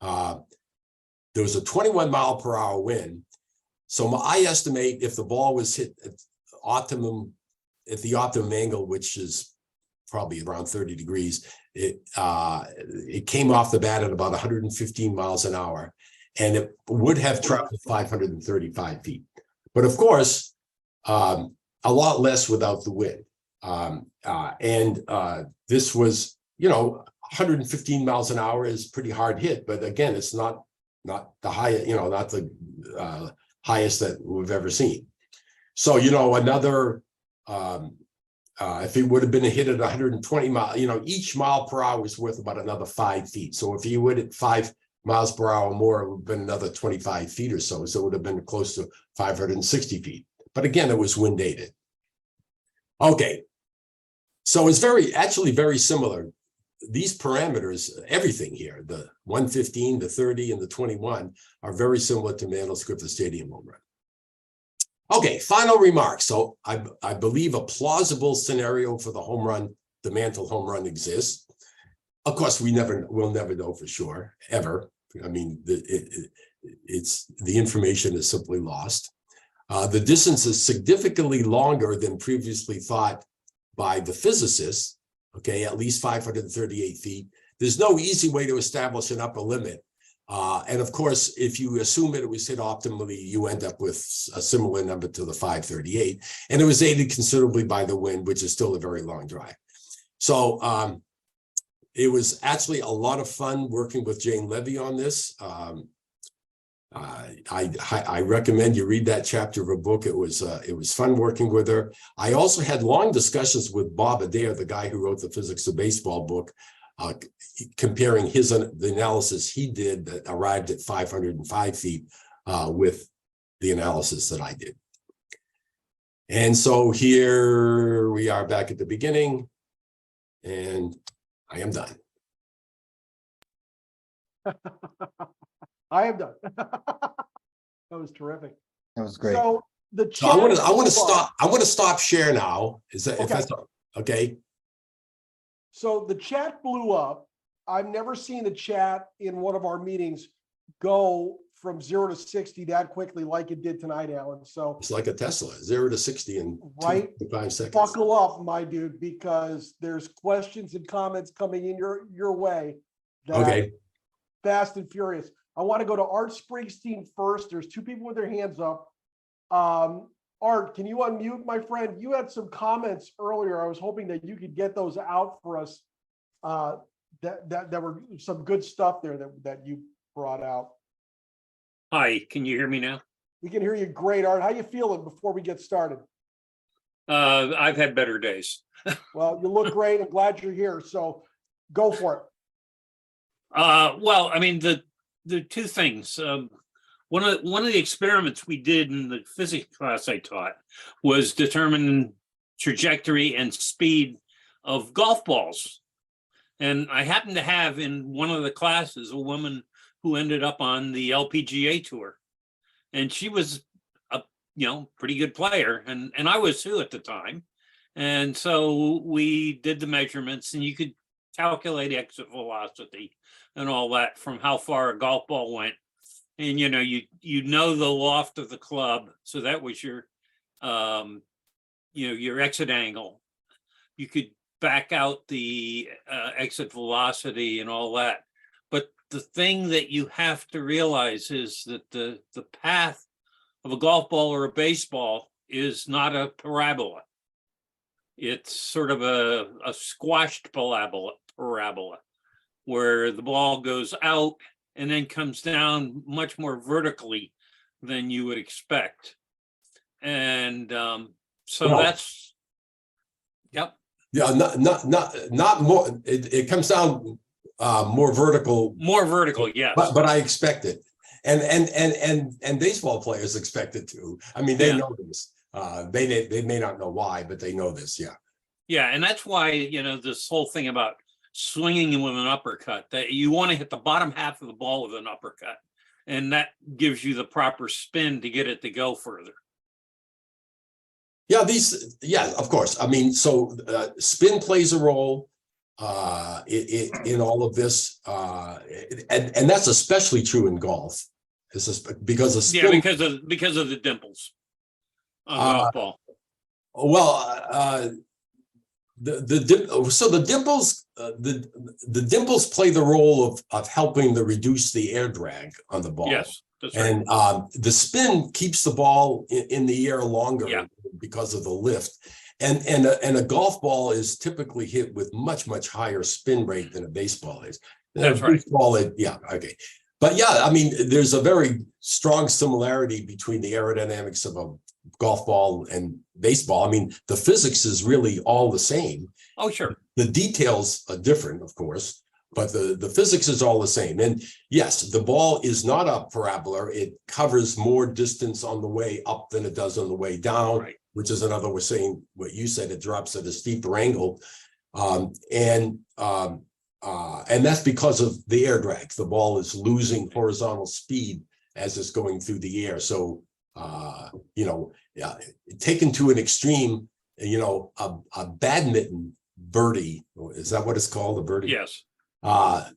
There was a 21 mile per hour wind. So I estimate if the ball was hit at the optimum angle, which is probably around 30 degrees, it came off the bat at about 115 miles an hour, and it would have traveled 535 feet. But of course, a lot less without the wind. This was, 115 miles an hour is pretty hard hit, but again, it's not the highest, not the highest that we've ever seen. So, another, if it would have been a hit at 120 miles, each mile per hour is worth about another 5 feet. So if you would at 5 miles per hour more, it would have been another 25 feet or so. So it would have been close to 560 feet. But again, it was wind aided. Okay. So it's actually very similar. These parameters, everything here, the 115, the 30, and the 21 are very similar to Mantle's Griffith Stadium home run. Okay, final remarks. So I believe a plausible scenario for the home run, the Mantle home run exists. Of course, we'll never know for sure, ever. I mean, the information is simply lost. The distance is significantly longer than previously thought by the physicists, okay, at least 538 feet. There's no easy way to establish an upper limit. And of course, if you assume that it was hit optimally, you end up with a similar number to the 538. And it was aided considerably by the wind, which is still a very long drive. So it was actually a lot of fun working with Jane Levy on this. I recommend you read that chapter of a book. It was fun working with her. I also had long discussions with Bob Adair, the guy who wrote the Physics of Baseball book, comparing the analysis he did that arrived at 505 feet with the analysis that I did. And so here we are back at the beginning, and I am done. I am done. That was terrific. That was great. So the So I want chat- to stop. I want to stop share now. Is that if Okay. that's okay? So the chat blew up. I've never seen the chat in one of our meetings go from 0 to 60 that quickly like it did tonight, Alan. So It's like a Tesla, 0 to 60 in Right. 5 seconds. buckle up, my dude, because there's questions and comments coming in your way. that Okay. Fast and furious. I want to go to Art Springsteen first. There's two people with their hands up. Art, can you unmute, my friend? You had some comments earlier. I was hoping that you could get those out for us. That were some good stuff there that you brought out. Hi, can you hear me now? We can hear you great, Art. How you feeling before we get started? I've had better days. Well, you look great. I'm glad you're here. So go for it. Well, I mean, the two things. One of the experiments we did in the physics class I taught was determine trajectory and speed of golf balls. And I happened to have in one of the classes a woman who ended up on the LPGA tour, and she was a pretty good player, and I was too at the time. And so we did the measurements, and you could calculate exit velocity and all that from how far a golf ball went. And you know the loft of the club, so that was your your exit angle. You could back out the exit velocity and all that. But the thing that you have to realize is that the path of a golf ball or a baseball is not a parabola. It's sort of a squashed parabola, where the ball goes out and then comes down much more vertically than you would expect. And so Well, that's, yep. Yeah, not more. It comes down more vertical, More vertical, yes. but I expect it, and baseball players expect it too. I mean, they Yeah. know this. They may not know why, but they know this. Yeah. Yeah, and that's why, this whole thing about swinging with an uppercut, that you want to hit the bottom half of the ball with an uppercut, and that gives you the proper spin to get it to go further. Yeah, of course. I mean, so spin plays a role in all of this, and that's especially true in golf. It's just because of spin. Yeah, because of the dimples on golf ball. Well, so the dimples play the role of helping to reduce the air drag on the ball. Yes, that's right. And the spin keeps the ball in the air longer. Yeah. Because of the lift, and a golf ball is typically hit with much higher spin rate than a baseball is. That's right. Baseball, yeah, okay, but yeah, I mean, there's a very strong similarity between the aerodynamics of a golf ball and baseball. I mean, the physics is really all the same. Oh, sure. The details are different, of course, but the physics is all the same. And yes, the ball is not a parabola. It covers more distance on the way up than it does on the way down. Right. Which is another way of saying what you said, it drops at a steeper angle. And that's because of the air drag. The ball is losing horizontal speed as it's going through the air. So, taken to an extreme, a badminton birdie, is that what it's called, a birdie? Yes. That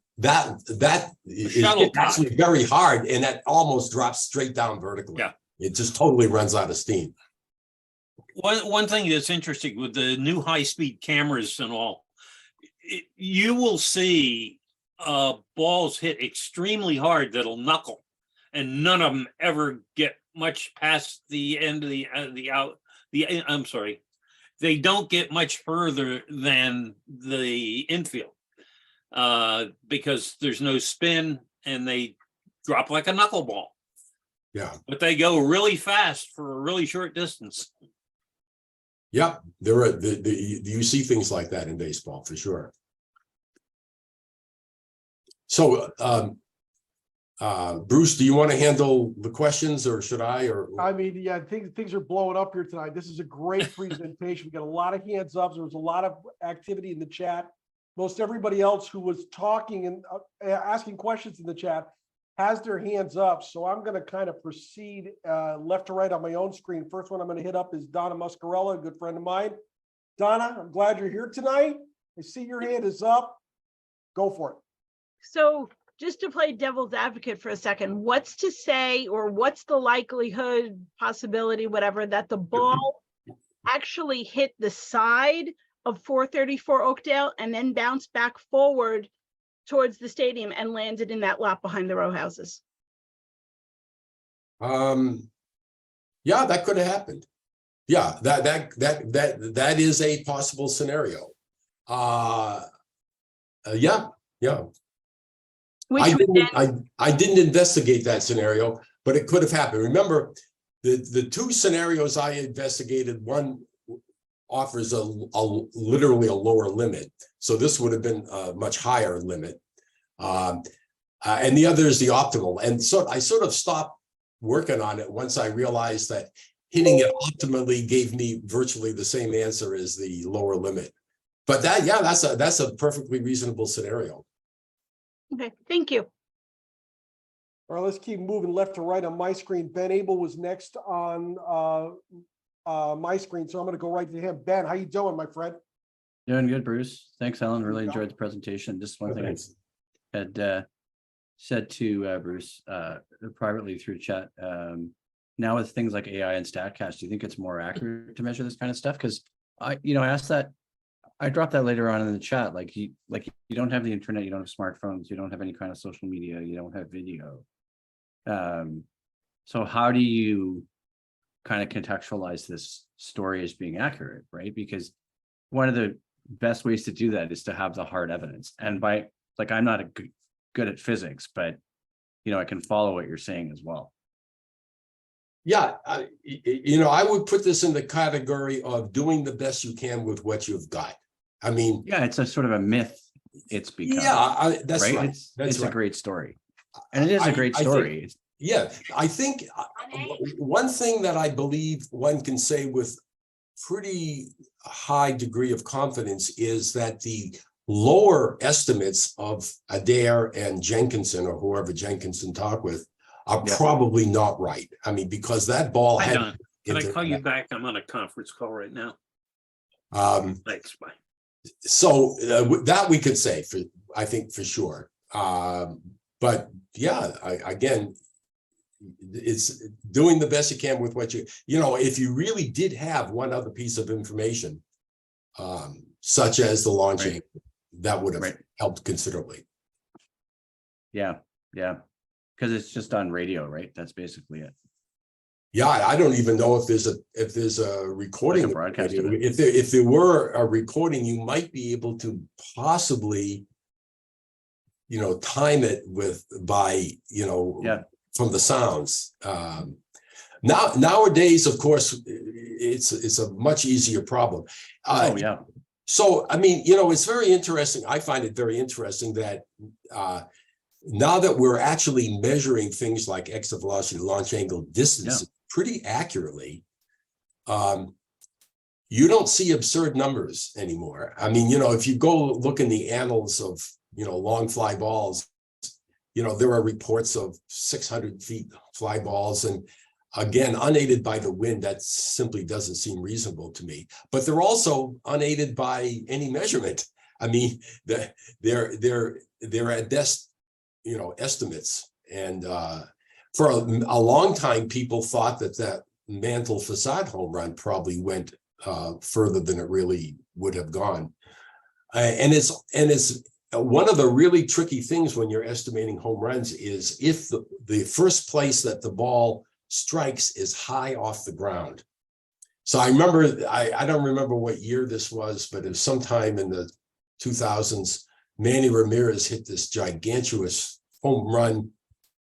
is actually very hard, and that almost drops straight down vertically. Yeah. It just totally runs out of steam. One thing that's interesting with the new high-speed cameras and all, you will see balls hit extremely hard that'll knuckle, and none of them ever get much past the end of I'm sorry, they don't get much further than the infield. because there's no spin and they drop like a knuckleball. Yeah. But they go really fast for a really short distance. Yep. There are you see things like that in baseball for sure. So, Bruce, do you want to handle the questions, or should I? Or I mean, yeah, things are blowing up here tonight. This is a great presentation. We got a lot of hands up. There was a lot of activity in the chat. Most everybody else who was talking and asking questions in the chat has their hands up. So I'm going to kind of proceed left to right on my own screen. First one I'm going to hit up is Donna Muscarella, a good friend of mine. Donna, I'm glad you're here tonight. I see your hand is up. Go for it. So just to play devil's advocate for a second, what's to say, or what's the likelihood, possibility, whatever, that the ball actually hit the side of 434 Oakdale and then bounced back forward towards the stadium and landed in that lot behind the row houses? yeah, that could have happened. Yeah, that is a possible scenario. Yeah. Which would then, I didn't investigate that scenario, but it could have happened. Remember, the two scenarios I investigated, one offers literally a lower limit. So this would have been a much higher limit. And the other is the optimal. And so I sort of stopped working on it once I realized that hitting it optimally gave me virtually the same answer as the lower limit. But that's a perfectly reasonable scenario. okay, thank you. All right, let's keep moving left to right on my screen. Ben Abel was next on my screen, so I'm going to go right to him. Ben, how you doing, my friend? Doing good, Bruce. Thanks, Alan. Really Yeah. enjoyed the presentation. Just one thing I Thanks. had said to Bruce privately through chat. Now with things like AI and StatCast, do you think it's more accurate to measure this kind of stuff? Because I asked that, I dropped that later on in the chat. Like you don't have the internet, you don't have smartphones, you don't have any kind of social media, you don't have video. So how do you kind of contextualize this story as being accurate, right? Because one of the best ways to do that is to have the hard evidence. And by I'm not good at physics, but I can follow what you're saying as well. Yeah, I would put this in the category of doing the best you can with what you've got. I mean, Yeah, it's a sort of a myth. It's become that's right. right. It's right. a great story, and it is a great story. I think one thing that I believe one can say with pretty high degree of confidence is that the lower estimates of Adair and Jenkinson, or whoever Jenkinson talked with, are probably not right. I mean, because that ball Hi, had. Don. Can I call you back? I'm on a conference call right now. Thanks, bye. So that we could say I think for sure. But yeah, again, it's doing the best you can with what if you really did have one other piece of information, such as the launching, that would have helped considerably. Yeah, because it's just on radio, right? That's basically it. Yeah, I don't even know if there's a recording. Like a broadcast of it. If there were a recording, you might be able to possibly, time it from the sounds. Nowadays, of course, it's a much easier problem. So I mean, it's very interesting. I find it very interesting that now that we're actually measuring things like exit velocity, launch angle, distance pretty accurately, you don't see absurd numbers anymore. I mean, if you go look in the annals of, long fly balls, there are reports of 600 feet fly balls. And again, unaided by the wind, that simply doesn't seem reasonable to me. But they're also unaided by any measurement. I mean, they're at best, estimates. And for a long time, people thought that Mantle facade home run probably went further than it really would have gone. And it's one of the really tricky things when you're estimating home runs is if the first place that the ball strikes is high off the ground. So I remember, I don't remember what year this was, but it was sometime in the 2000s. Manny Ramirez hit this gigantuous home run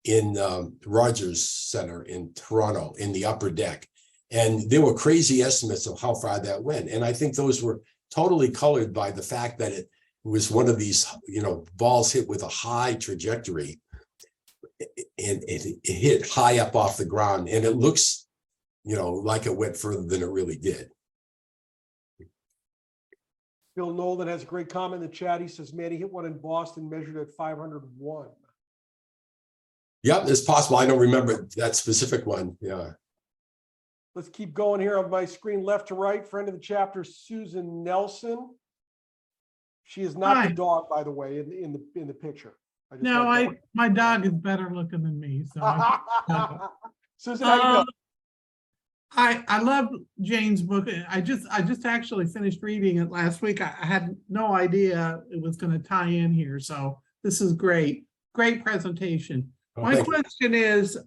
in Rogers Center in Toronto in the upper deck. And there were crazy estimates of how far that went. And I think those were totally colored by the fact that it was one of these, balls hit with a high trajectory. And it hit high up off the ground. And it looks, like it went further than it really did. Bill Nolan has a great comment in the chat. He says, Manny hit one in Boston, measured at 501. Yeah, it's possible. I don't remember that specific one. Yeah. Let's keep going here on my screen, left to right. Friend of the chapter, Susan Nelson. She is not Hi. the dog, by the way, in the picture. I just No, want my dog is better looking than me, so to- Susan, how you doing? I love Jane's book. I just actually finished reading it last week. I had no idea it was going to tie in here, so this is great. Great presentation. Oh, My thank you. question is,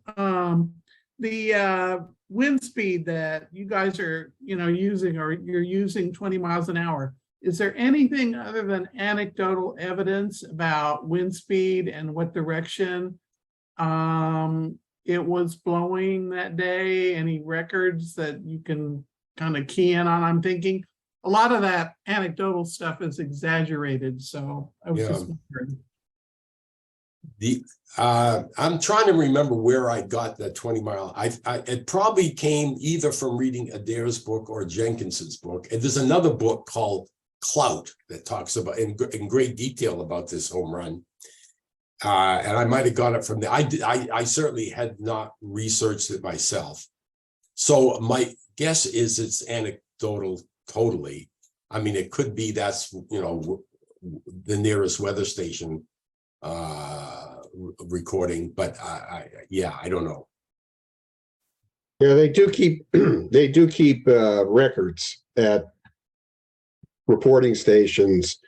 the wind speed that you guys are, using, or you're using 20 miles an hour. Is there anything other than anecdotal evidence about wind speed and what direction it was blowing that day? Any records that you can kind of key in on? I'm thinking a lot of that anecdotal stuff is exaggerated, so I was just wondering. I'm trying to remember where I got that 20 mile. It probably came either from reading Adair's book or Jenkinson's book. And there's another book called Clout that talks about in great detail about this home run. And I might have got it from there. I certainly had not researched it myself. So my guess is it's anecdotal totally. I mean, it could be that's, the nearest weather station recording, but I don't know. Yeah, they do keep records at reporting stations,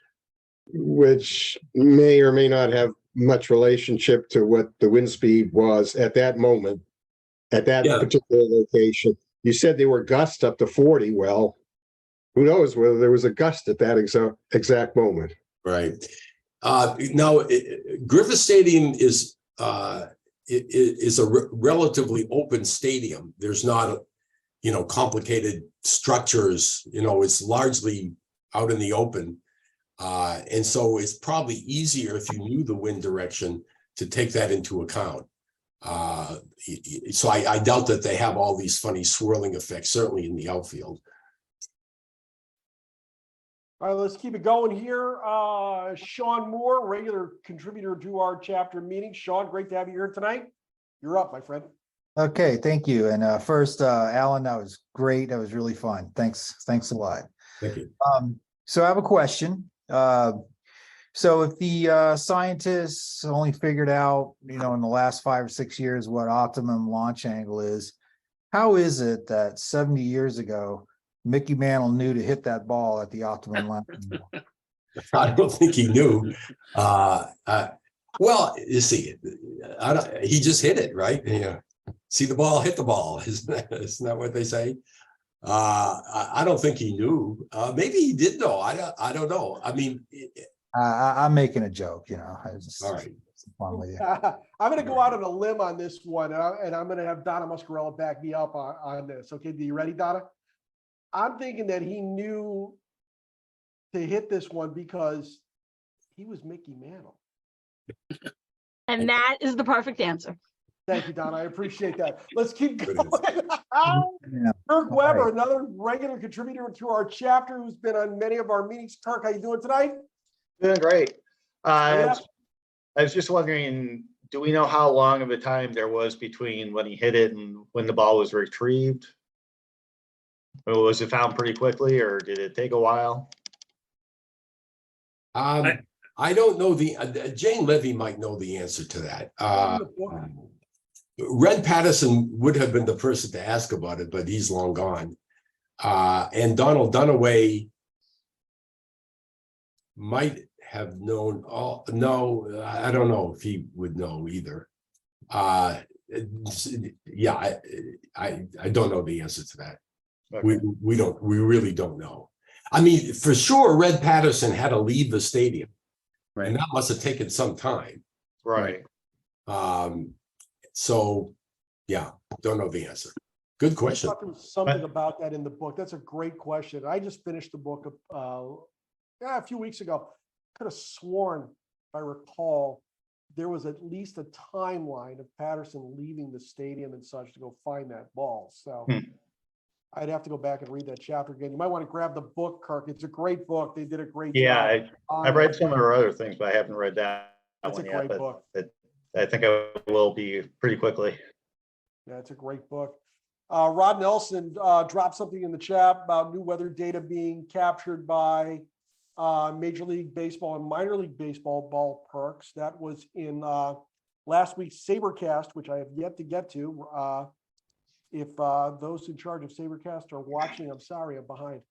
which may or may not have much relationship to what the wind speed was at that moment, at that particular location. You said they were gusts up to 40. Well, who knows whether there was a gust at that exact moment. Right. Now, Griffith Stadium is a relatively open stadium. There's not, complicated structures. It's largely out in the open. And so it's probably easier if you knew the wind direction to take that into account. So I doubt that they have all these funny swirling effects, certainly in the outfield. All right, let's keep it going here. Sean Moore, regular contributor to our chapter meeting. Sean, great to have you here tonight. You're up, my friend. Okay, thank you. And first, Alan, that was great. That was really fun. Thanks a lot. Thank you. So I have a question. So if the scientists only figured out, in the last 5 or 6 years what optimum launch angle is, how is it that 70 years ago, Mickey Mantle knew to hit that ball at the optimum launch angle? I don't think he knew. Well, you see, he just hit it, right? Yeah. See the ball, hit the ball. Isn't that what they say? I don't think he knew. Maybe he did know. I don't know. I mean, I'm making a joke, all right. Fun with you. I'm going to go out on a limb on this one, and I'm going to have Donna Muscarella back me up on this. Okay, you ready, Donna? I'm thinking that he knew to hit this one because he was Mickey Mantle. And that is the perfect answer. Thank you, Donna. I appreciate that. Let's keep Good going. Yeah. Kirk Weber, another regular contributor to our chapter who's been on many of our meetings. Kirk, how you doing tonight? Doing great. Yeah. I was just wondering, do we know how long of a time there was between when he hit it and when the ball was retrieved? Or was it found pretty quickly, or did it take a while? I don't know Jane Levy might know the answer to that. Red Patterson would have been the person to ask about it, but he's long gone. And Donald Dunaway might have known. Oh, no, I don't know if he would know either. Yeah, I don't know the answer to that. Okay. We really don't know. I mean, for sure, Red Patterson had to leave the stadium Right. And that must have taken some time. Right. So, yeah, don't know the answer. Good I question. thought there was something about that in the book. That's a great question. I just finished the book a few weeks ago. Could have sworn, if I recall, there was at least a timeline of Patterson leaving the stadium and such to go find that ball. So I'd have to go back and read that chapter again. You might want to grab the book, Kirk. It's a great book. They did a great Yeah, job. I've read some of her other things, but I haven't read that It's a one yet, great but book. I think I will be pretty quickly. Yeah, it's a great book. Rod Nelson dropped something in the chat about new weather data being captured by Major League Baseball and Minor League Baseball ballparks. That was in last week's SABRcast, which I have yet to get to. If those in charge of SABRcast are watching, I'm sorry, I'm behind.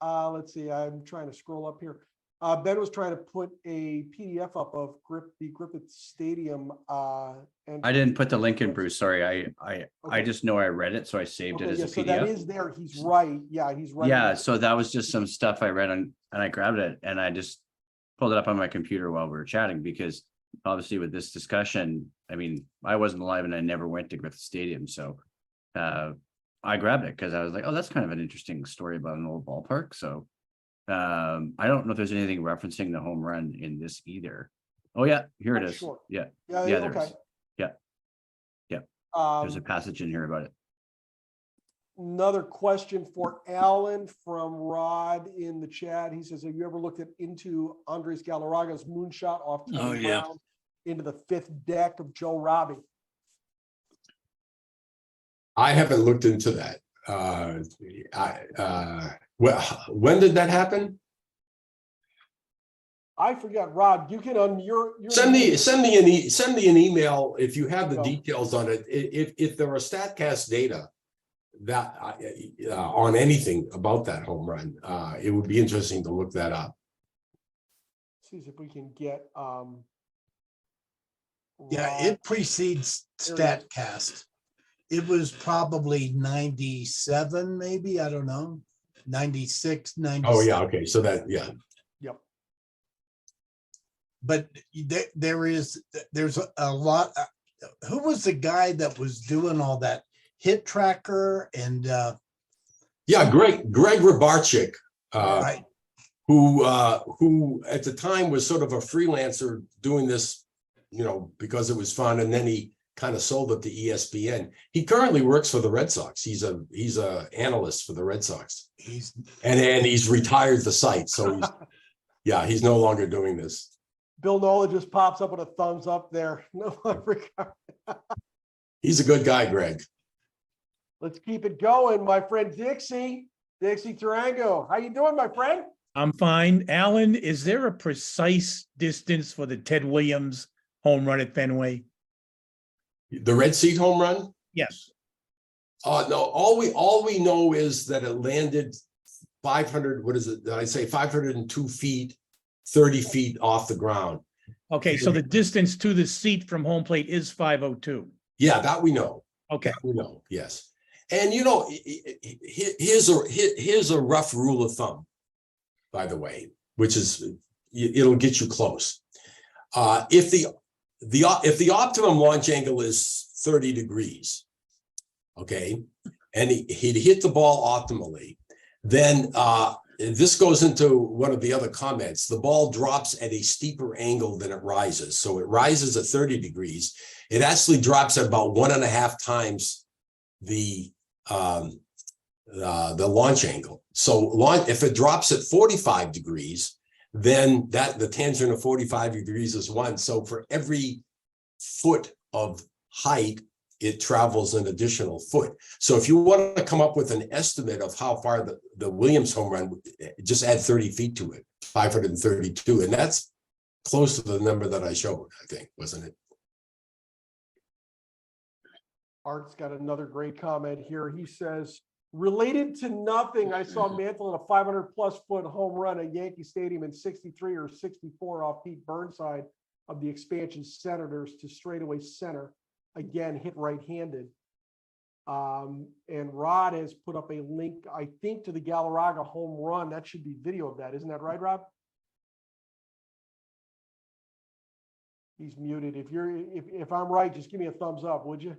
Let's see, I'm trying to scroll up here. Ben was trying to put a PDF up of the Griffith Stadium. And I didn't put the link in, Bruce. Sorry. I Okay. just know I read it, so I saved it Okay, as yeah, a so that PDF. is there. He's right. Yeah, he's right. Yeah, so that was just some stuff I read on, and I grabbed it and I just pulled it up on my computer while we were chatting, because obviously with this discussion, I mean, I wasn't alive and I never went to Griffith Stadium, so I grabbed it because I was like, oh, that's kind of an interesting story about an old ballpark. So I don't know if there's anything referencing the home run in this either. Oh yeah, here it Not is. sure. Yeah, Yeah, yeah, there okay. is. Yeah, there's a passage in here about it. Another question for Alan from Rod in the chat. He says, have you ever looked into Andres Galarraga's moonshot off Oh, Tony yeah. Brown into the fifth deck of Joe Robbie? I haven't looked into that. When did that happen? I forget, Rod, you can Send me an email if you have the Well- details on it. If there are StatCast data that on anything about that home run, it would be interesting to look that up. See if we can get Yeah, Rod. it precedes There it is. StatCast. It was probably 97, maybe, I don't know, 96, 97. Oh, yeah, okay, so that, yeah. Yep. But there's a lot. Who was the guy that was doing all that hit tracker and Yeah, Greg Rabarchik, right? who at the time was sort of a freelancer doing this, because it was fun, and then he kind of sold it to ESPN. He currently works for the Red Sox. He's a analyst for the Red Sox, and he's retired the site. So he's no longer doing this. Bill Nolan just pops up with a thumbs up there. No, I forgot. He's a good guy, Greg. Let's keep it going, my friend Dixie Tarango. How you doing, my friend? I'm fine. Alan, is there a precise distance for the Ted Williams home run at Fenway? The red seat home run? Yes. No, all we know is that it landed 500, what is it? Did I say 502 feet, 30 feet off the ground? Okay, so the distance to the seat from home plate is 502. Yeah, that we know. Okay. That we know, yes. And here's a rough rule of thumb, by the way, which is it'll get you close. If the optimum launch angle is 30 degrees, okay, and he'd hit the ball optimally, then this goes into one of the other comments. The ball drops at a steeper angle than it rises. So it rises at 30 degrees. It actually drops at about 1.5 times the launch angle. So if it drops at 45 degrees, then the tangent of 45 degrees is 1. So for every foot of height, it travels an additional foot. So if you want to come up with an estimate of how far the Williams home run, just add 30 feet to it, 532. And that's close to the number that I showed, I think, wasn't it? Art's got another great comment here. He says, related to nothing, I saw Mantle in a 500+ foot home run at Yankee Stadium in 63 or 64 off Pete Burnside of the expansion Senators to straightaway center. Again, hit right-handed. And Rod has put up a link, I think, to the Galarraga home run. That should be video of that. Isn't that right, Rob? He's muted. If I'm right, just give me a thumbs up, would you?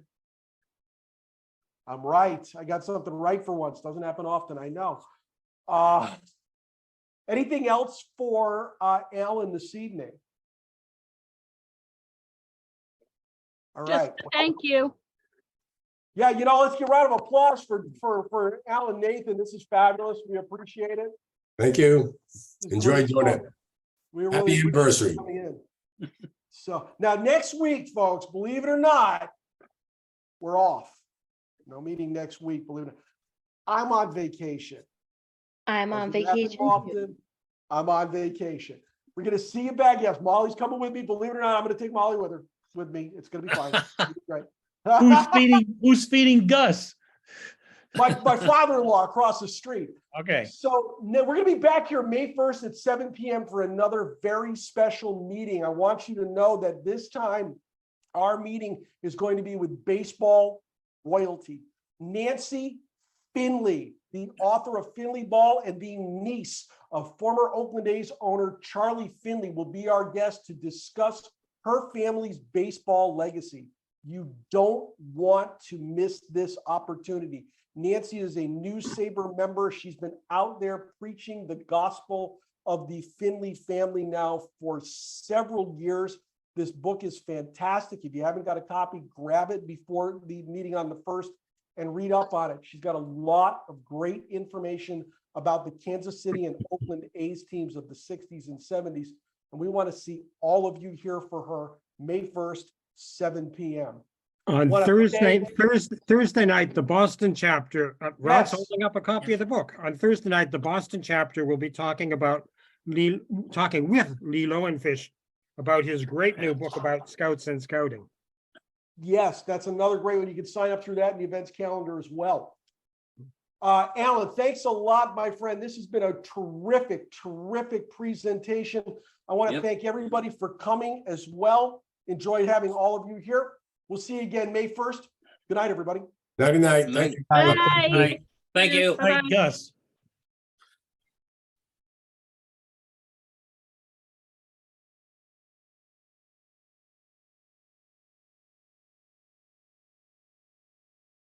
I'm right. I got something right for once. Doesn't happen often, I know. Anything else for Alan this evening? All Just right. thank you. Yeah, let's give a round of applause for Alan Nathan. This is fabulous. We appreciate it. Thank you. This is Enjoy great doing stuff. it. We really Happy appreciate anniversary. you coming in. So now next week, folks, believe it or not, we're off. No meeting next week, believe it or not. I'm on vacation. I'm As on it happens vacation. often, I'm on vacation. We're gonna see you back. Yes, Molly's coming with me. Believe it or not, I'm gonna take Molly with me. It's gonna be fine. It's gonna be great. Who's feeding Gus? My father-in-law across the street. Okay. So now we're going to be back here May 1st at 7 p.m. for another very special meeting. I want you to know that this time our meeting is going to be with baseball royalty. Nancy Finley, the author of Finley Ball and the niece of former Oakland A's owner Charlie Finley, will be our guest to discuss her family's baseball legacy. You don't want to miss this opportunity. Nancy is a new SABR member. She's been out there preaching the gospel of the Finley family now for several years. This book is fantastic. If you haven't got a copy, grab it before the meeting on the 1st and read up on it. She's got a lot of great information about the Kansas City and Oakland A's teams of the 60s and 70s. And we want to see all of you here for her May 1st, 7 p.m. On Thursday night, the Boston chapter, Rod's Yes. holding up a copy of the book. On Thursday night, the Boston chapter will be talking with Lee Lowenfish about his great new book about scouts and scouting. Yes, that's another great one. You can sign up through that in the events calendar as well. Alan, thanks a lot, my friend. This has been a terrific presentation. I want to thank everybody for coming as well. Enjoyed having all of you here. We'll see you again May 1st. Good night, everybody. Night. Thank you. Bye. Thank you. Gus.